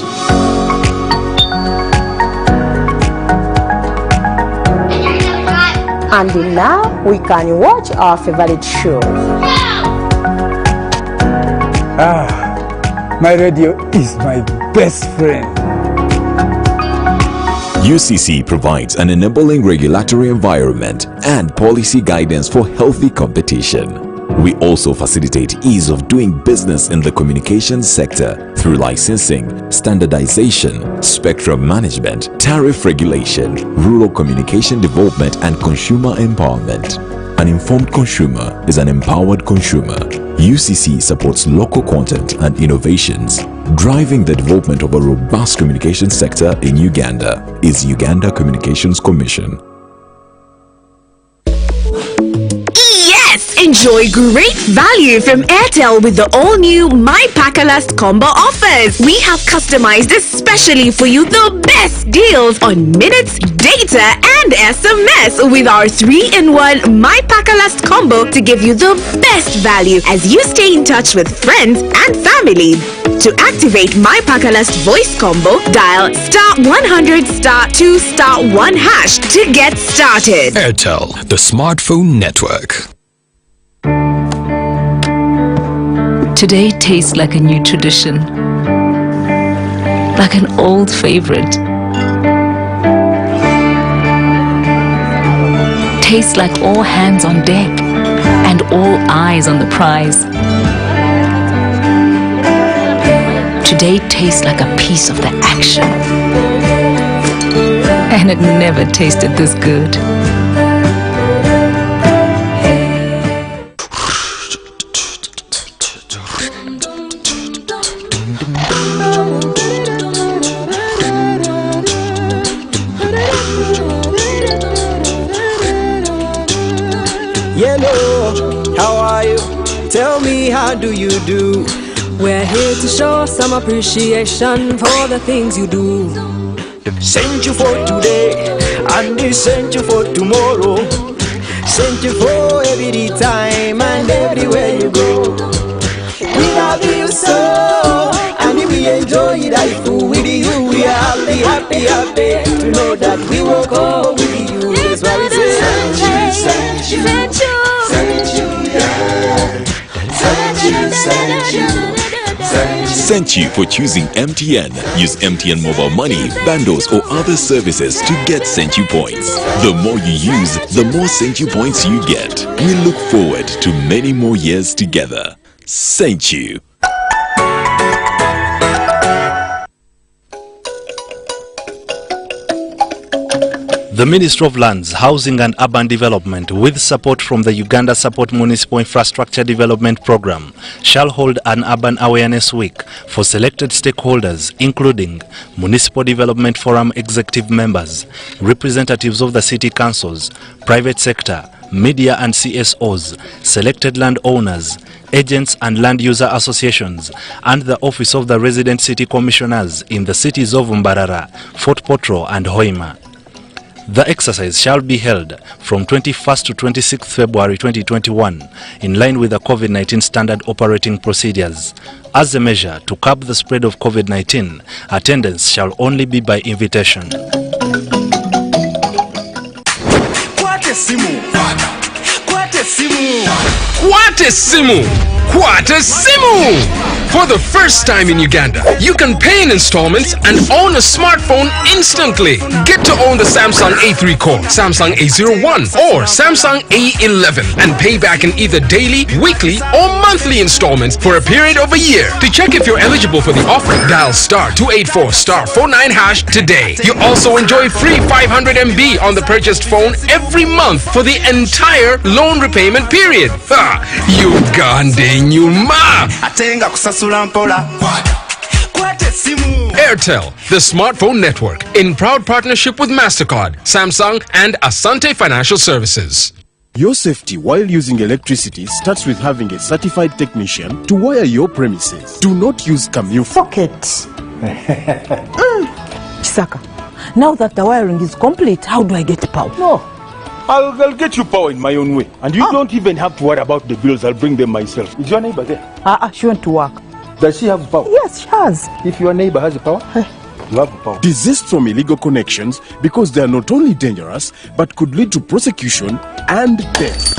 And now we can watch our favorite show. My radio is my best friend. UCC provides an enabling regulatory environment and policy guidance for healthy competition. We also facilitate ease of doing business in the communications sector through licensing, standardization, spectrum management, tariff regulation, rural communication development, and consumer empowerment. An informed consumer is an empowered consumer. UCC supports local content and innovations. Driving the development of a robust communication sector in Uganda is Uganda Communications Commission. Enjoy great value from Airtel with the all-new My Pakalast combo offers. We have customized especially for you the best deals on minutes, data and SMS with our 3-in-1 My Pakalast combo to give you the best value as you stay in touch with friends and family. To activate My Pakalast voice combo, dial *100*2*1# to get started. Airtel, the smartphone network. Today tastes like a new tradition, like an old favorite. Tastes like all hands on deck and all eyes on the prize. Today tastes like a piece of the action, and it never tasted this good. How are you? Tell me, how do you do? We're here to show some appreciation for the things you do. Sent you for today, and they sent you for tomorrow. Sent you for every time and everywhere you go. We love you so, and we enjoy life with you. We are happy to know that we will go with you. That's why we say thank you. Thank you for choosing MTN. Use MTN mobile money, bundles or other services to get Thank You points. The more you use, the more Thank You points you get. We look forward to many more years together. Thank you. The Ministry of Lands, Housing and Urban Development, with support from the Uganda Support Municipal Infrastructure Development Program, shall hold an Urban Awareness Week for selected stakeholders, including Municipal Development Forum executive members, representatives of the city councils, private sector, media and CSOs, selected landowners, agents and land user associations, and the Office of the Resident City Commissioners in the cities of Mbarara, Fort Portal and Hoima. The exercise shall be held from 21st to 26th February 2021 in line with the COVID-19 standard operating procedures. As a measure to curb the spread of COVID-19, attendance shall only be by invitation. Kwate simu! Kwata Simu! For the first time in Uganda, you can pay in installments and own a smartphone instantly. Get to own the Samsung A3 Core, Samsung A01 or Samsung A11 and pay back in either daily, weekly or monthly installments for a period of a year. To check if you're eligible for the offer, dial *284*49# today. You also enjoy free 500 MB on the purchased phone every month for the entire loan repayment period. Ha! Uganda nyuma! Airtel, the smartphone network, in proud partnership with MasterCard, Samsung and Asante Financial Services. Your safety while using electricity starts with having a certified technician to wire your premises. Do not use Emyooga. Socket. Chisaka, now that the wiring is complete, how do I get power? No. I'll get you power in my own way. And you don't even have to worry about the bills. I'll bring them myself. Is your neighbor there? She went to work. Does she have power? Yes, she has. If your neighbor has the power, you have the power. Desist from illegal connections because they are not only dangerous, but could lead to prosecution and death.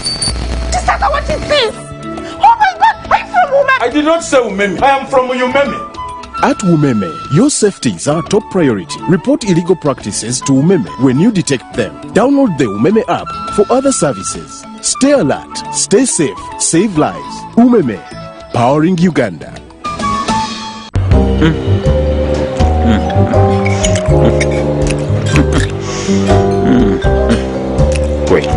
Chisaka, what is this? Oh my God, I'm from Umeme. I did not say Umeme. I am from Umeme. At Umeme, your safety is our top priority. Report illegal practices to Umeme when you detect them. Download the Umeme app for other services. Stay alert, stay safe, save lives. Umeme, powering Uganda. Wait.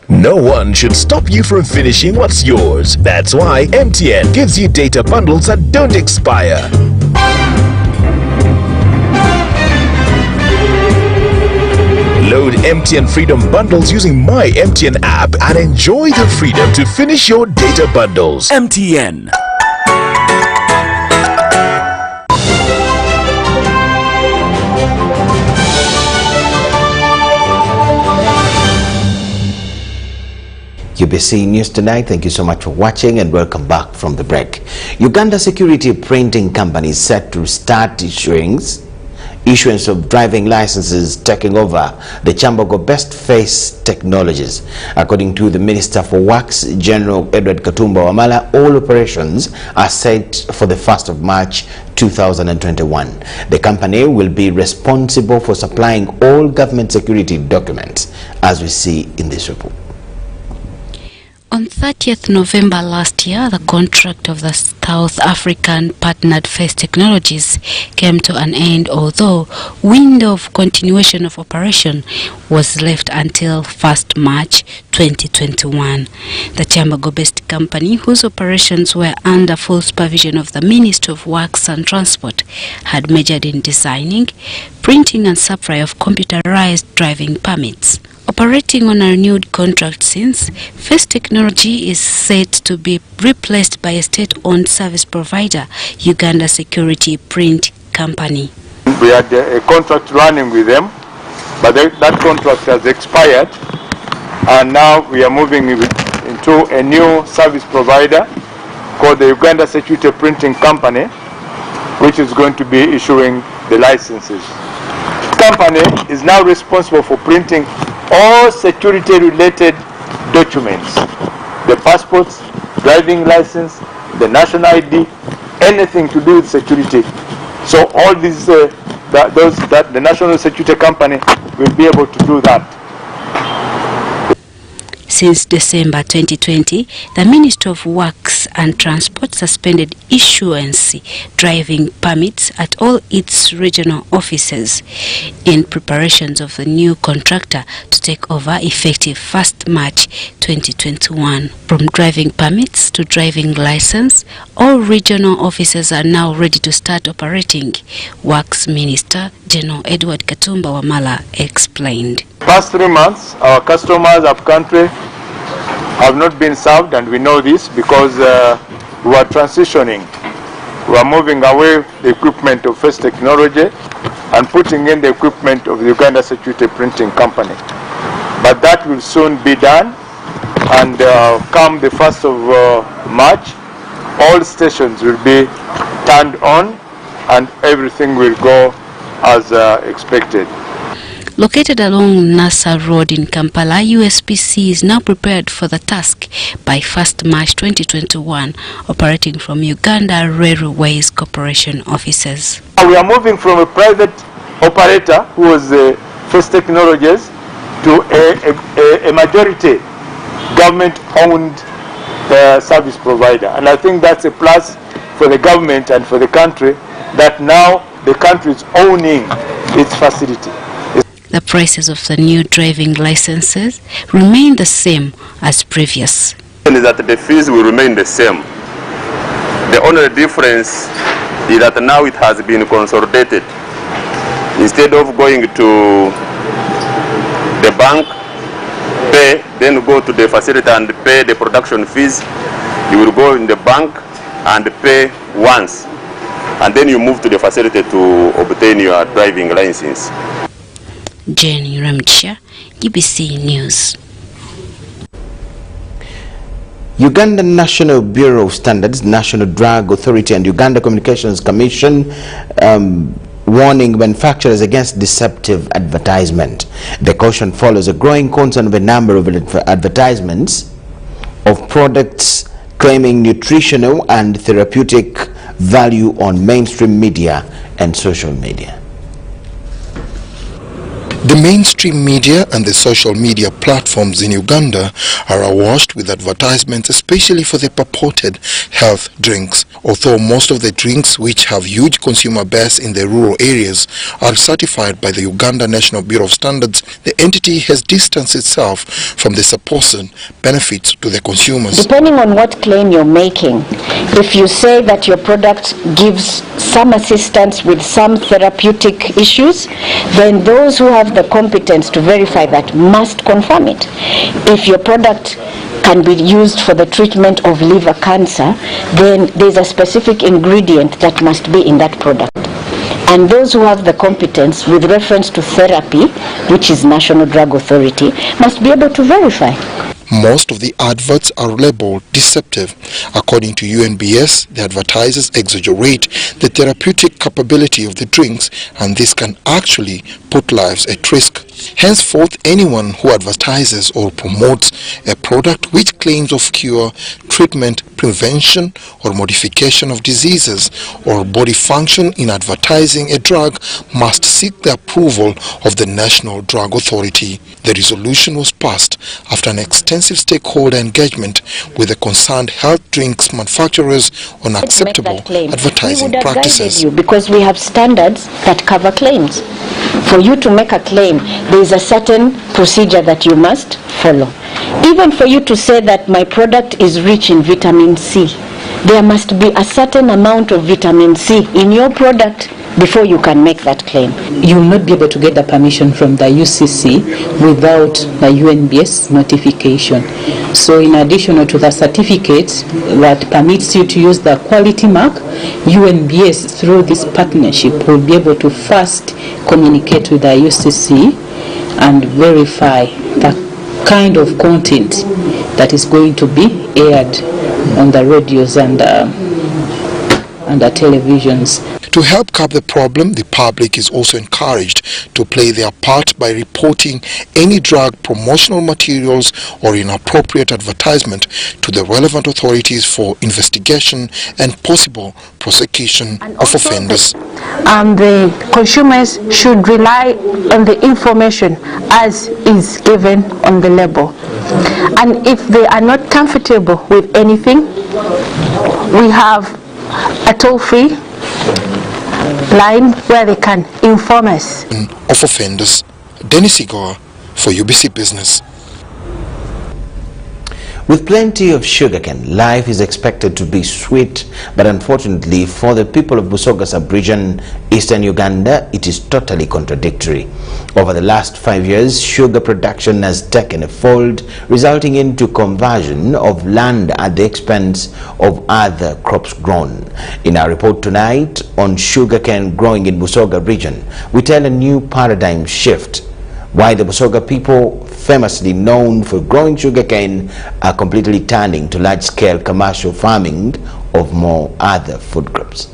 No one should stop you from finishing what's yours. That's why MTN gives you data bundles that don't expire. Load MTN Freedom Bundles using My MTN app and enjoy the freedom to finish your data bundles. MTN. UBC News Tonight, thank you so much for watching and welcome back from the break. Uganda Security Printing Company is set to start issuance of driving licenses, taking over the Chambogo Best Face Technologies. According to the Minister for Works, General Edward Katumba Wamala, all operations are set for the 1st of March 2021. The company will be responsible for supplying all government security documents, as we see in this report. On 30th November last year, the contract of the South African partnered Face Technologies came to an end, although window of continuation of operation was left until 1st March 2021. The Chambogo-based company, whose operations were under full supervision of the Ministry of Works and Transport, had majored in designing, printing and supply of computerized driving permits. Operating on a renewed contract since, Face Technology is set to be replaced by a state-owned service provider, Uganda Security Print Company. We had a contract running with them, but that contract has expired, and now we are moving into a new service provider called the Uganda Security Printing Company, which is going to be issuing the licenses. The company is now responsible for printing all security-related documents, the passports, driving license, the national ID, anything to do with security. So all these, the National Security Company will be able to do that. Since December 2020, the Ministry of Works and Transport suspended issuance driving permits at all its regional offices in preparations of the new contractor to take over effective 1st March 2021. From driving permits to driving license, all regional offices are now ready to start operating, Works Minister General Edward Katumba Wamala explained. Past 3 months, our customers up country have not been served, and we know this because we are transitioning. We are moving away the equipment of Face Technology and putting in the equipment of the Uganda Security Printing Company. But that will soon be done, and come the 1st of March, all stations will be turned on and everything will go as expected. Located along Nasa Road in Kampala, USPC is now prepared for the task by 1st March 2021, operating from Uganda Railways Corporation offices. We are moving from a private operator who was First Technologies to a majority government-owned service provider. And I think that's a plus for the government and for the country, that now the country is owning its facility. The prices of the new driving licenses remain the same as previous. Is that the fees will remain the same. The only difference is that now it has been consolidated. Instead of going to the bank, pay, then go to the facility and pay the production fees, you will go in the bank and pay once, and then you move to the facility to obtain your driving license. Jane Ramcha, GBC News. Uganda National Bureau of Standards, National Drug Authority and Uganda Communications Commission warning manufacturers against deceptive advertisement. The caution follows a growing concern of a number of advertisements of products claiming nutritional and therapeutic value on mainstream media and social media. The mainstream media and the social media platforms in Uganda are awash with advertisements, especially for the purported health drinks. Although most of the drinks, which have huge consumer base in the rural areas, are certified by the Uganda National Bureau of Standards, the entity has distanced itself from the supposed benefits to the consumers. Depending on what claim you're making, if you say that your product gives some assistance with some therapeutic issues, then those who have the competence to verify that must confirm it. If your product can be used for the treatment of liver cancer, then there's a specific ingredient that must be in that product. And those who have the competence with reference to therapy, which is National Drug Authority, must be able to verify. Most of the adverts are labeled deceptive. According to UNBS, the advertisers exaggerate the therapeutic capability of the drinks, and this can actually put lives at risk. Henceforth, anyone who advertises or promotes a product which claims of cure, treatment, prevention or modification of diseases or body function in advertising a drug must seek the approval of the National Drug Authority. The resolution was passed after an extensive stakeholder engagement with the concerned health drinks manufacturers on acceptable advertising practices. Because we have standards that cover claims. For you to make a claim, there is a certain procedure that you must follow. Even for you to say that my product is rich in vitamin C, there must be a certain amount of vitamin C in your product before you can make that claim. You will not be able to get the permission from the UCC without the UNBS notification. So in addition to the certificate that permits you to use the quality mark, UNBS through this partnership will be able to first communicate with the UCC and verify the kind of content that is going to be aired on the radios and the televisions. To help curb the problem, the public is also encouraged to play their part by reporting any drug promotional materials or inappropriate advertisement to the relevant authorities for investigation and possible prosecution of offenders. The consumers should rely on the information as is given on the label. And if they are not comfortable with anything, we have a toll-free line where they can inform us of offenders. Dennis Igor for UBC Business. With plenty of sugarcane, life is expected to be sweet, but unfortunately for the people of Busoga sub-region, eastern Uganda, it is totally contradictory. Over the last 5 years, sugar production has taken a fold, resulting into conversion of land at the expense of other crops grown. In our report tonight on sugarcane growing in Busoga region, we tell a new paradigm shift, why the Busoga people famously known for growing sugarcane, are completely turning to large-scale commercial farming of more other food crops.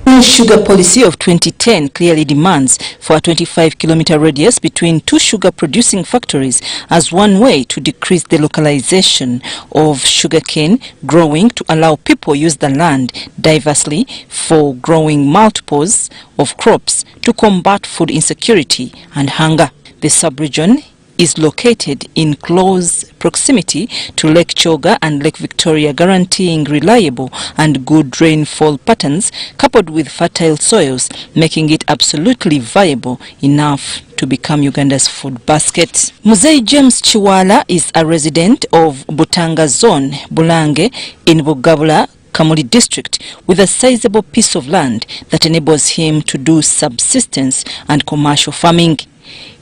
The sugar policy of 2010 clearly demands for a 25-kilometer radius between two sugar-producing factories as one way to decrease the localization of sugarcane growing to allow people use the land diversely for growing multiples of crops to combat food insecurity and hunger. The sub-region is located in close proximity to Lake Kyoga and Lake Victoria, guaranteeing reliable and good rainfall patterns coupled with fertile soils, making it absolutely viable enough to become Uganda's food basket. Muzei James Chiwala is a resident of Butanga Zone, Bulange, in Bugabula, Kamuli district, with a sizable piece of land that enables him to do subsistence and commercial farming.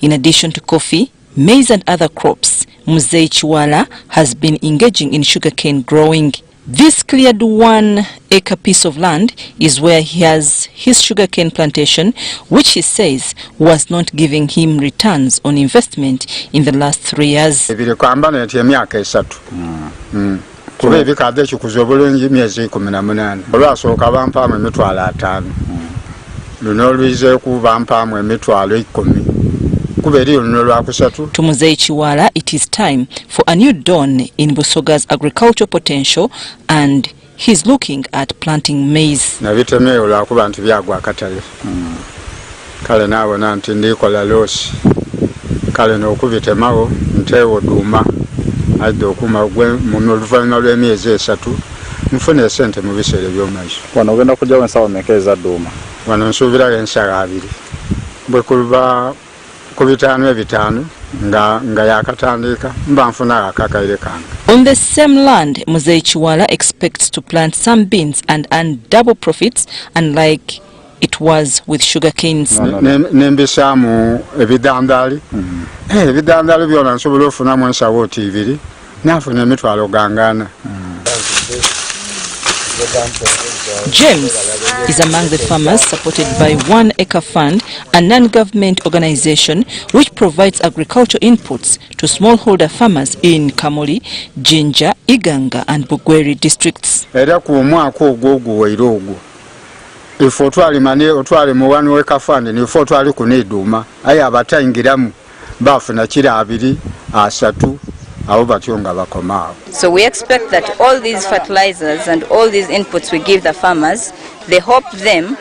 In addition to coffee, maize and other crops, Muzei Chiwala has been engaging in sugarcane growing. This cleared 1 acre piece of land is where he has his sugarcane plantation, which he says was not giving him returns on investment in the last 3 years. To Muzei Chiwala, it is time for a new dawn in Busoga's agricultural potential, and he's looking at planting maize. On the same land, Muzei Chiwala expects to plant some beans and earn double profits, unlike it was with sugar canes. James is among the farmers supported by 1 Acre Fund, a non-government organization which provides agricultural inputs to smallholder farmers in Kamuli, Jinja, Iganga and Bugweri districts. So we expect that all these fertilizers and all these inputs we give the farmers, they help them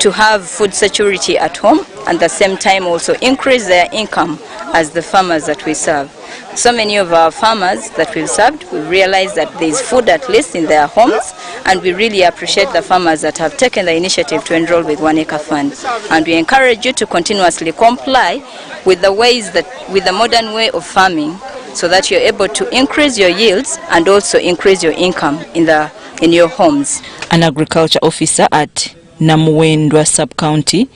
to have food security at home and at the same time also increase their income as the farmers that we serve. So many of our farmers that we've served, we realize that there is food at least in their homes, and we really appreciate the farmers that have taken the initiative to enroll with 1 Acre Fund. And we encourage you to continuously comply with the ways that, with the modern way of farming, so that you're able to increase your yields and also increase your income in your homes. An agriculture officer at Namuwendwa Sub-County,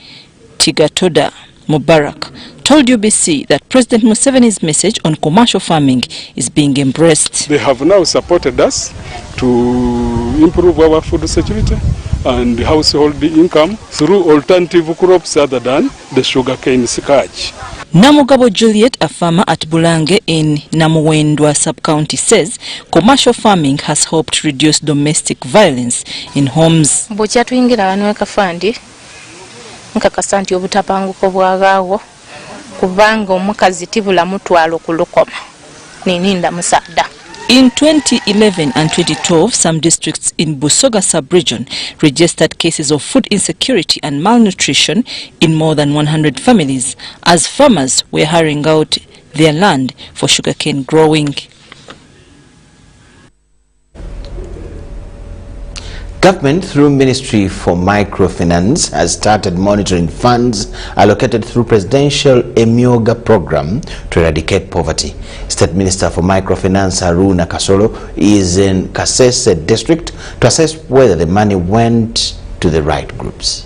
Tigatoda Mubarak, told UBC that President Museveni's message on commercial farming is being embraced. They have now supported us to improve our food security and household income through alternative crops other than the sugarcane scourge. Namugabo Juliet, a farmer at Bulange in Namuwendwa Sub-County, says commercial farming has helped reduce domestic violence in homes. In 2011 and 2012, some districts in Busoga sub-region registered cases of food insecurity and malnutrition in more than 100 families, as farmers were hiring out their land for sugarcane growing. Government, through Ministry for Microfinance, has started monitoring funds allocated through Presidential Emyooga program to eradicate poverty. State Minister for Microfinance Haruna Kasolo is in Kasese district to assess whether the money went to the right groups.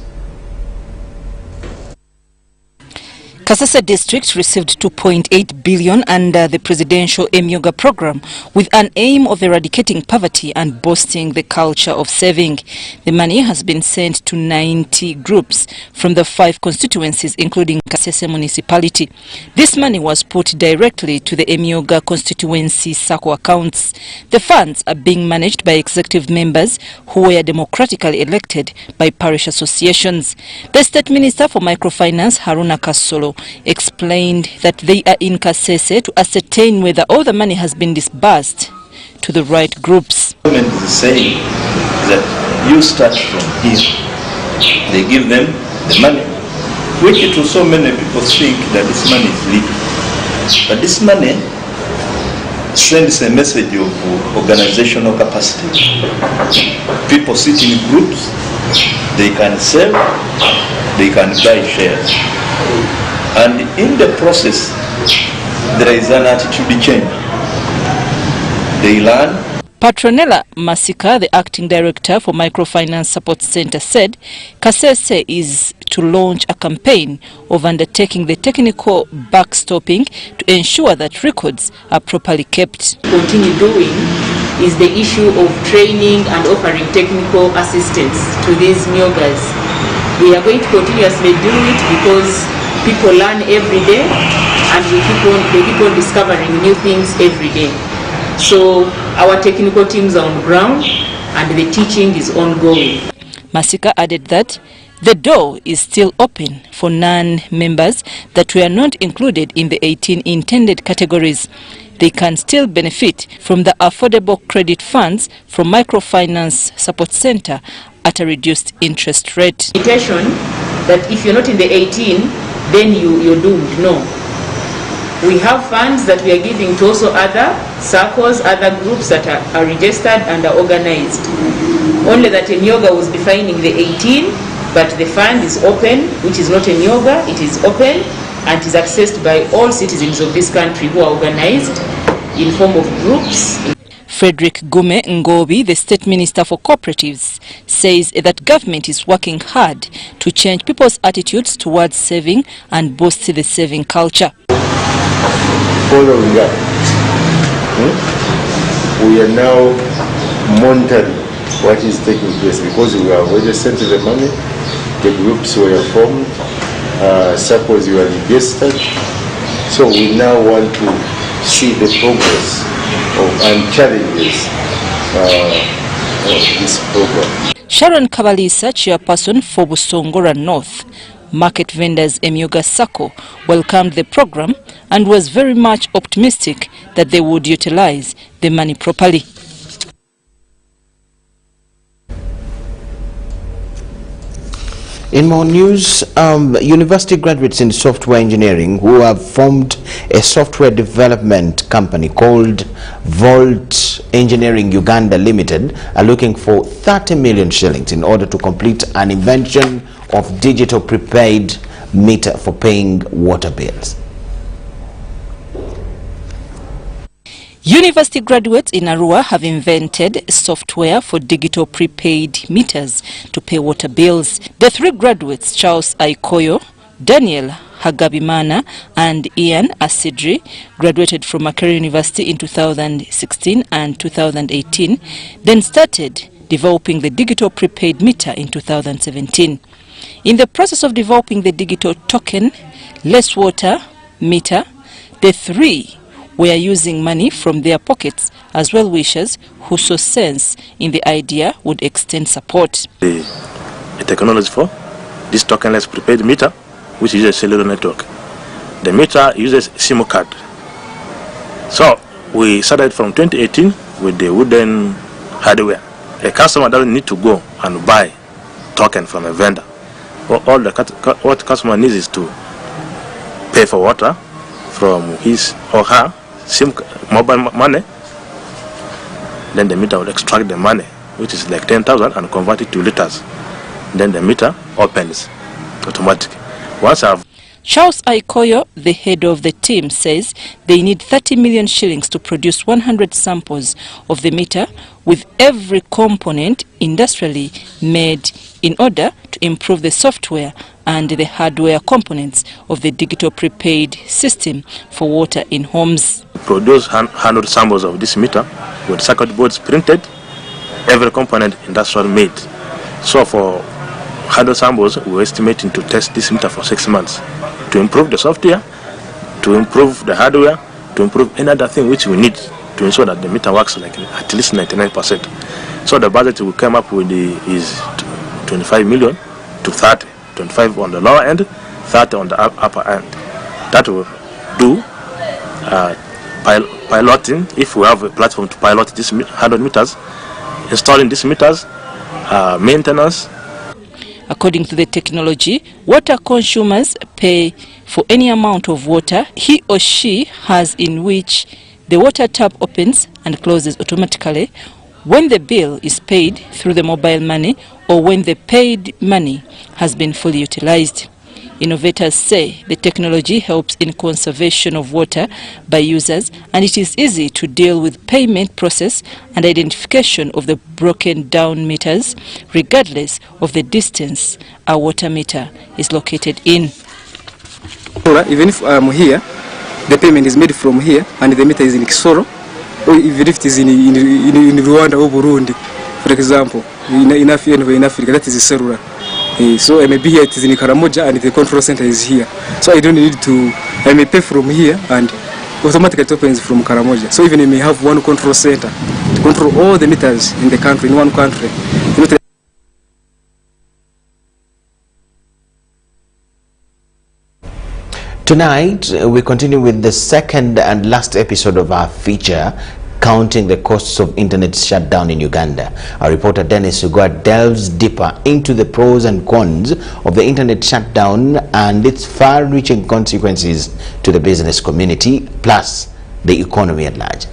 Kasese district received 2.8 billion under the presidential Emyooga program with an aim of eradicating poverty and boosting the culture of saving. The money has been sent to 90 groups from the 5 constituencies including Kasese municipality. This money was put directly to the Emyooga constituency SACCO accounts. The funds are being managed by executive members who were democratically elected by parish associations. The State Minister for Microfinance, Haruna Kasolo, explained that they are in Kasese to ascertain whether all the money has been disbursed to the right groups. The government is saying that you start from here. They give them the money, which to so many people think that this money is legal. But this money sends a message of organizational capacity. People sit in groups, they can sell, they can buy shares. And in the process, there is an attitude change. They learn. Patronella Masika, the acting director for Microfinance Support Center, said Kasese is to launch a campaign of undertaking the technical backstopping to ensure that records are properly kept. Continue doing is the issue of training and offering technical assistance to these Emyoogas. We are going to continuously do it because people learn every day and they keep on discovering new things every day. So our technical teams are on ground and the teaching is ongoing. Masika added that the door is still open for non-members that were not included in the 18 intended categories. They can still benefit from the affordable credit funds from Microfinance Support Center at a reduced interest rate. Petition that if you're not in the 18, then you're doomed. No. We have funds that we are giving to also other circles, other groups that are registered and are organized. Only that Emyooga was defining the 18, but the fund is open, which is not Emyooga, it is open and is accessed by all citizens of this country who are organized in form of groups. Frederick Gume Ngobi, the State Minister for Cooperatives, says that government is working hard to change people's attitudes towards saving and boost the saving culture. Following that, we are now monitoring what is taking place because we have already sent the money, the groups were formed, circles were registered, so we now want to see the progress and challenges of this program. Sharon Kabalisa, chairperson for Busongora North Market Vendors Emyooga SACCO, welcomed the program and was very much optimistic that they would utilize the money properly. In more news, university graduates in software engineering who have formed a software development company called Volt Engineering Uganda Limited are looking for 30 million shillings in order to complete an invention of digital prepaid meter for paying water bills. University graduates in Arua have invented software for digital prepaid meters to pay water bills. The 3 graduates, Charles Aikoyo, Daniel Hagabimana and Ian Asidri, graduated from Makerere University in 2016 and 2018, then started developing the digital prepaid meter in 2017. In the process of developing the digital token, less water meter, the 3 were using money from their pockets as well-wishers who saw sense in the idea would extend support. The technology for this tokenless prepaid meter, which uses a cellular network. The meter uses SIM card. So we started from 2018 with the wooden hardware. A customer doesn't need to go and buy token from a vendor. All what customer needs is to pay for water from his or her mobile money. Then the meter will extract the money, which is like 10,000, and convert it to liters. Then the meter opens automatically. Once I've Charles Aikoyo, the head of the team, says they need 30 million shillings to produce 100 samples of the meter with every component industrially made in order to improve the software and the hardware components of the digital prepaid system for water in homes. Produce 100 samples of this meter with circuit boards printed, every component industrial made. So for 100 samples, we're estimating to test this meter for 6 months to improve the software, to improve the hardware, to improve any other thing which we need to ensure that the meter works like at least 99%. So the budget we came up with is 25 million to 30, 25 on the lower end, 30 on the upper end. That will do piloting, if we have a platform to pilot this 100 meters, installing these meters, maintenance. According to the technology, water consumers pay for any amount of water he or she has, in which the water tap opens and closes automatically when the bill is paid through the mobile money or when the paid money has been fully utilized. Innovators say the technology helps in conservation of water by users, and it is easy to deal with payment process and identification of the broken down meters, regardless of the distance a water meter is located in. Even if I'm here, the payment is made from here, and the meter is in Kisoro, or even if it is in Rwanda or Burundi, for example, in Africa, that is a cellular. So I may be here, it is in Karamoja, and the control center is here. So I don't need to, I may pay from here, and automatically it opens from Karamoja. So even I may have one control center to control all the meters in the country, in one country. Tonight, we continue with the second and last episode of our feature, Counting the Costs of Internet Shutdown in Uganda. Our reporter Dennis Ugwa delves deeper into the pros and cons of the internet shutdown and its far-reaching consequences to the business community, plus the economy at large.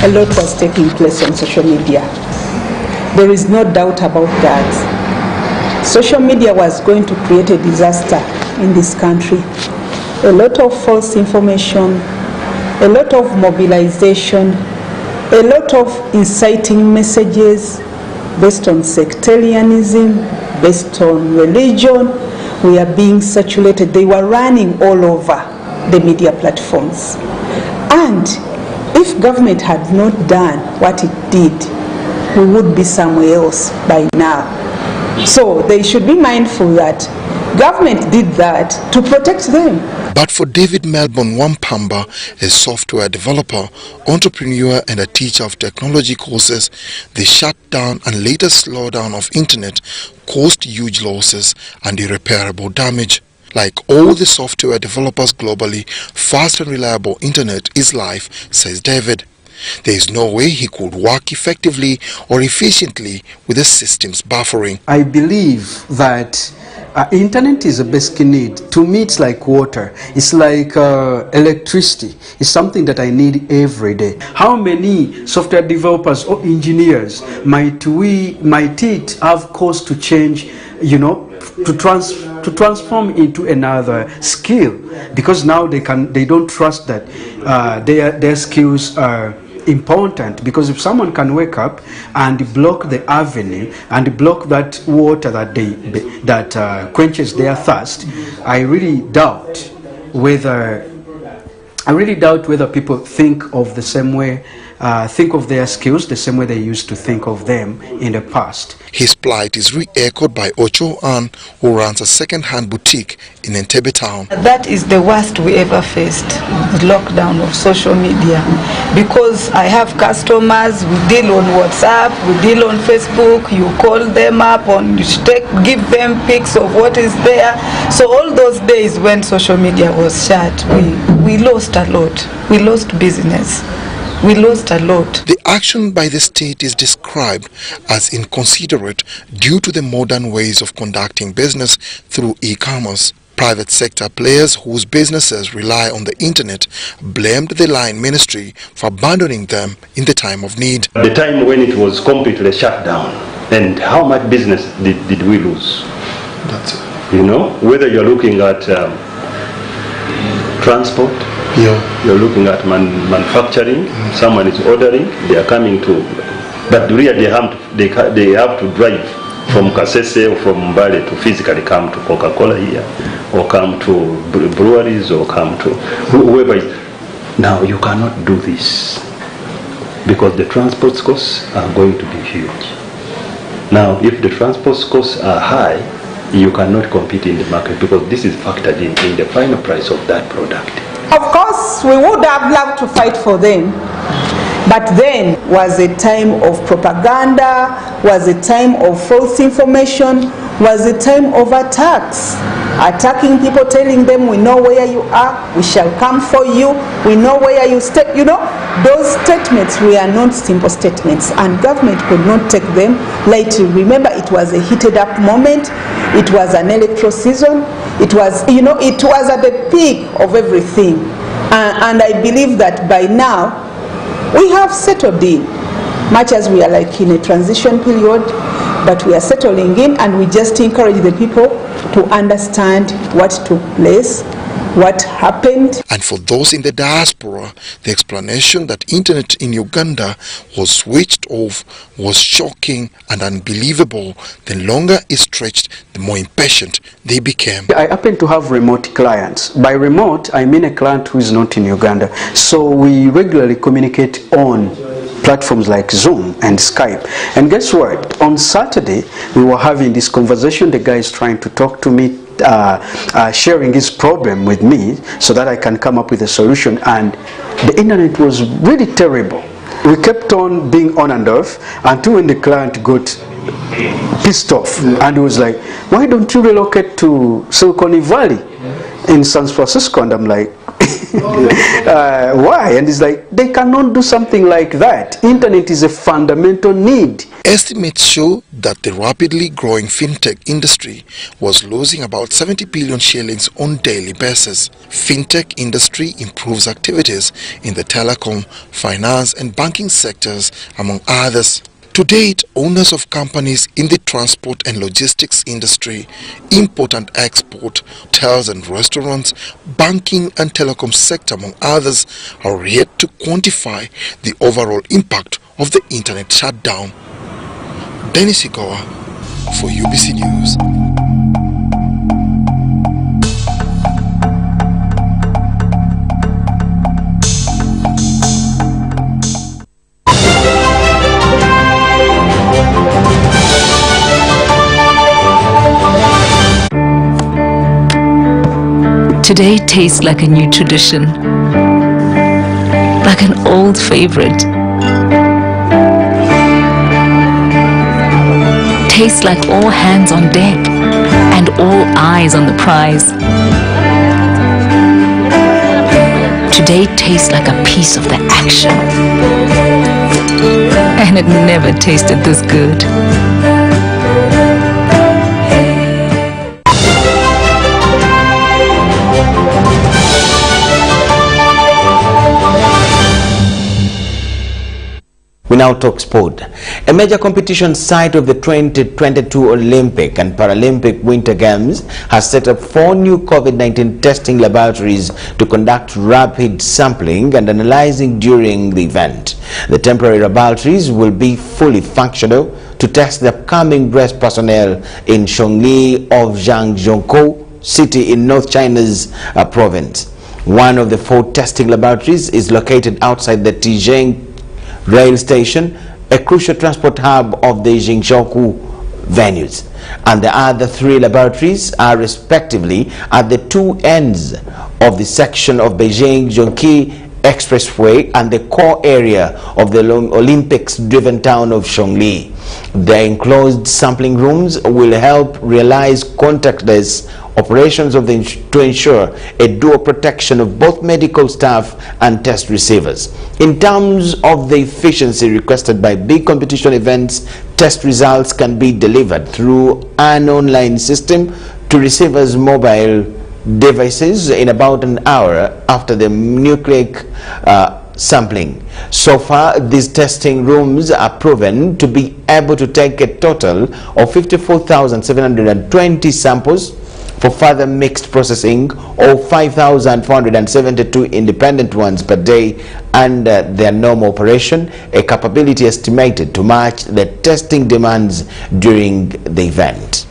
A lot was taking place on social media. There is no doubt about that. Social media was going to create a disaster in this country. A lot of false information, a lot of mobilization, a lot of inciting messages based on sectarianism, based on religion, were being circulated. They were running all over the media platforms. And if government had not done what it did, we would be somewhere else by now. So they should be mindful that government did that to protect them. But for David Melbourne Wampamba, a software developer, entrepreneur and a teacher of technology courses, the shutdown and later slowdown of internet caused huge losses and irreparable damage. Like all the software developers globally, fast and reliable internet is life, says David. There is no way he could work effectively or efficiently with the system's buffering. I believe that internet is a basic need. To me, it's like water. It's like electricity. It's something that I need every day. How many software developers or engineers might it have caused to change, to transform into another skill, because now they don't trust that their skills are important, because if someone can wake up and block the avenue and block that water that quenches their thirst, I really doubt whether people think of the same way, think of their skills the same way they used to think of them in the past. His plight is re-echoed by Ocho Ann, who runs a second-hand boutique in Entebbe town. That is the worst we ever faced, the lockdown of social media, because I have customers, we deal on WhatsApp, we deal on Facebook, you call them up, give them pics of what is there. So all those days when social media was shut, we lost a lot. We lost business. We lost a lot. The action by the state is described as inconsiderate due to the modern ways of conducting business through e-commerce. Private sector players whose businesses rely on the internet blamed the line ministry for abandoning them in the time of need. The time when it was completely shut down, And how much business did we lose? That's it. You know, whether you're looking at transport, you're looking at manufacturing, someone is ordering, they are coming to, but really they have to drive from Kasese or from Mbale to physically come to Coca-Cola here, or come to breweries, or come to whoever is. Now you cannot do this because the transport costs are going to be huge. Now if the transport costs are high, you cannot compete in the market because this is factored in the final price of that product. Of course, we would have loved to fight for them, but then was a time of propaganda, was a time of false information, was a time of attacks. Attacking people, telling them, we know where you are, we shall come for you, we know where you stay. You know, those statements were not simple statements, and government could not take them lightly. Remember, it was a heated up moment, it was an electoral season, it was, you know, it was at the peak of everything. And I believe that by now, we have settled in, much as we are like in a transition period, but we are settling in, and we just encourage the people to understand what took place, what happened. And for those in the diaspora, the explanation that internet in Uganda was switched off was shocking and unbelievable. The longer it stretched, the more impatient they became. I happen to have remote clients. By remote, I mean a client who is not in Uganda. So we regularly communicate on platforms like Zoom and Skype. And guess what? On Saturday, we were having this conversation. The guy is trying to talk to me, sharing his problem with me so that I can come up with a solution. And the internet was really terrible. We kept on being on and off until when the client got pissed off. And he was like, why don't you relocate to Silicon Valley in San Francisco? And I'm like, why? And it's like, they cannot do something like that. Internet is a fundamental need. Estimates show that the rapidly growing fintech industry was losing about 70 billion shillings on daily basis. Fintech industry improves activities in the telecom, finance and banking sectors, among others. To date, owners of companies in the transport and logistics industry, import and export, hotels and restaurants, banking and telecom sector, among others, are yet to quantify the overall impact of the internet shutdown. Dennis Igowa for UBC News. Today tastes like a new tradition, like an old favorite. Tastes like all hands on deck and all eyes on the prize. Today tastes like a piece of the action, and it never tasted this good. We now talk sport. A major competition site of the 2022 Olympic and Paralympic Winter Games has set up 4 new COVID-19 testing laboratories to conduct rapid sampling and analyzing during the event. The temporary laboratories will be fully functional to test the upcoming breast personnel in Shongli of Zhangjiakou city in North China's province. One of the 4 testing laboratories is located outside the Tianjin rail station, a crucial transport hub of the Zhangjiakou venues, and the other 3 laboratories are respectively at the 2 ends of the section of Beijing-Zhongqi Expressway and the core area of the Olympics-driven town of Shongli. The enclosed sampling rooms will help realize contactless operations to ensure a dual protection of both medical staff and test receivers. In terms of the efficiency requested by big competition events, test results can be delivered through an online system to receivers' mobile devices in about an hour after the nucleic sampling. So far, these testing rooms are proven to be able to take a total of 54,720 samples for further mixed processing, or 5,472 independent ones per day under their normal operation, a capability estimated to match the testing demands during the event.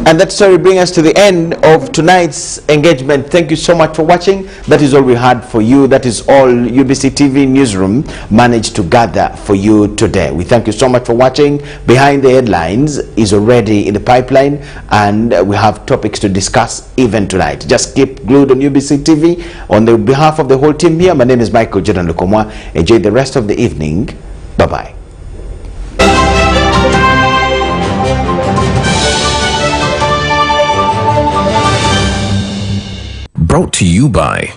And that story brings us to the end of tonight's engagement. Thank you so much for watching. That is all we had for you. That is all UBC TV Newsroom managed to gather for you today. We thank you so much for watching. Behind the Headlines is already in the pipeline, and we have topics to discuss even tonight. Just keep glued on UBC TV. On the behalf of the whole team here, my name is Michael Jordan Lukomwa. Enjoy the rest of the evening. Bye-bye. Brought to you by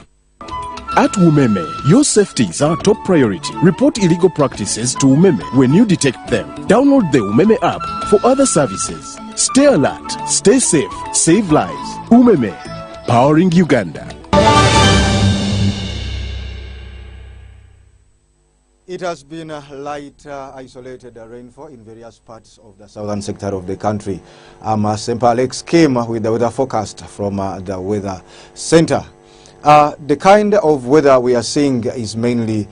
At Umeme, your safety is our top priority. Report illegal practices to Umeme when you detect them. Download the Umeme app for other services. Stay alert, stay safe, save lives. Umeme, powering Uganda. It has been a light, isolated rainfall in various parts of the southern sector of the country. Sempa Alex came with the weather forecast from the weather center. The kind of weather we are seeing is mainly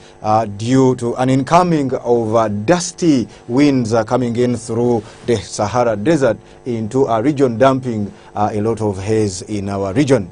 due to an incoming of dusty winds coming in through the Sahara Desert into our region, dumping a lot of haze in our region.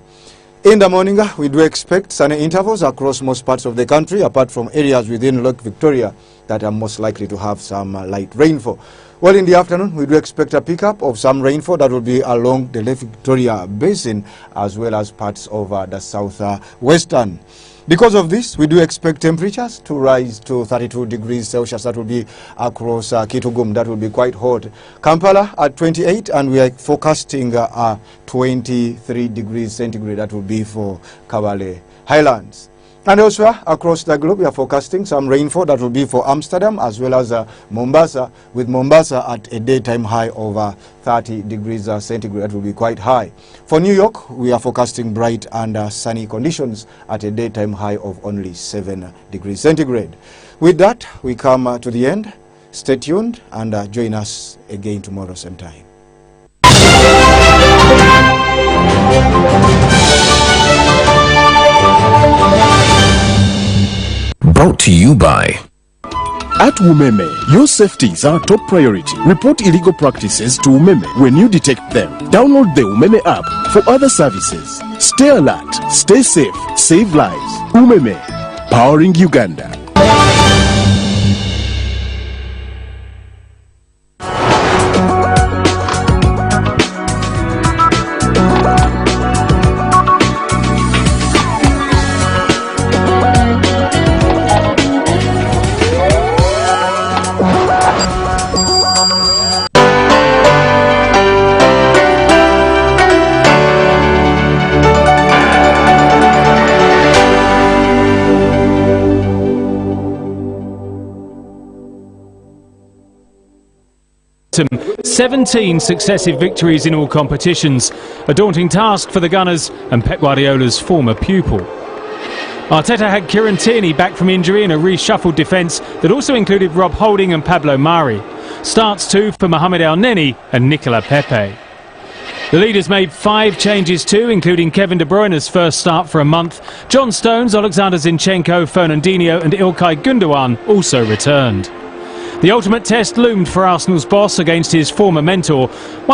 In the morning, we do expect sunny intervals across most parts of the country, apart from areas within Lake Victoria that are most likely to have some light rainfall. Well, in the afternoon, we do expect a pickup of some rainfall that will be along the Lake Victoria Basin, as well as parts of the southwestern. Because of this, we do expect temperatures to rise to 32 degrees Celsius. That will be across Kitugum. That will be quite hot. Kampala at 28, and we are forecasting 23 degrees centigrade. That will be for Kabale Highlands. And elsewhere across the globe, we are forecasting some rainfall that will be for Amsterdam as well as Mombasa, with Mombasa at a daytime high of 30 degrees centigrade. That will be quite high. For New York, we are forecasting bright and sunny conditions at a daytime high of only 7 degrees centigrade. With that, we come to the end. Stay tuned and join us again tomorrow same time. Brought to you by At Umeme, your safety is our top priority. Report illegal practices to Umeme when you detect them. Download the Umeme app for other services. Stay alert, stay safe, save lives. Umeme, powering Uganda. momentum, 17 successive victories in all competitions. A daunting task for the Gunners and Pep Guardiola's former pupil. Arteta had Kieran Tierney back from injury in a reshuffled defence that also included Rob Holding and Pablo Mari. Starts too for Mohamed El Neni and Nicola Pepe. The leaders made 5 changes too, including Kevin De Bruyne's first start for a month. John Stones, Alexander Zinchenko, Fernandinho and Ilkay Gundogan also returned. The ultimate test loomed for Arsenal's boss against his former mentor.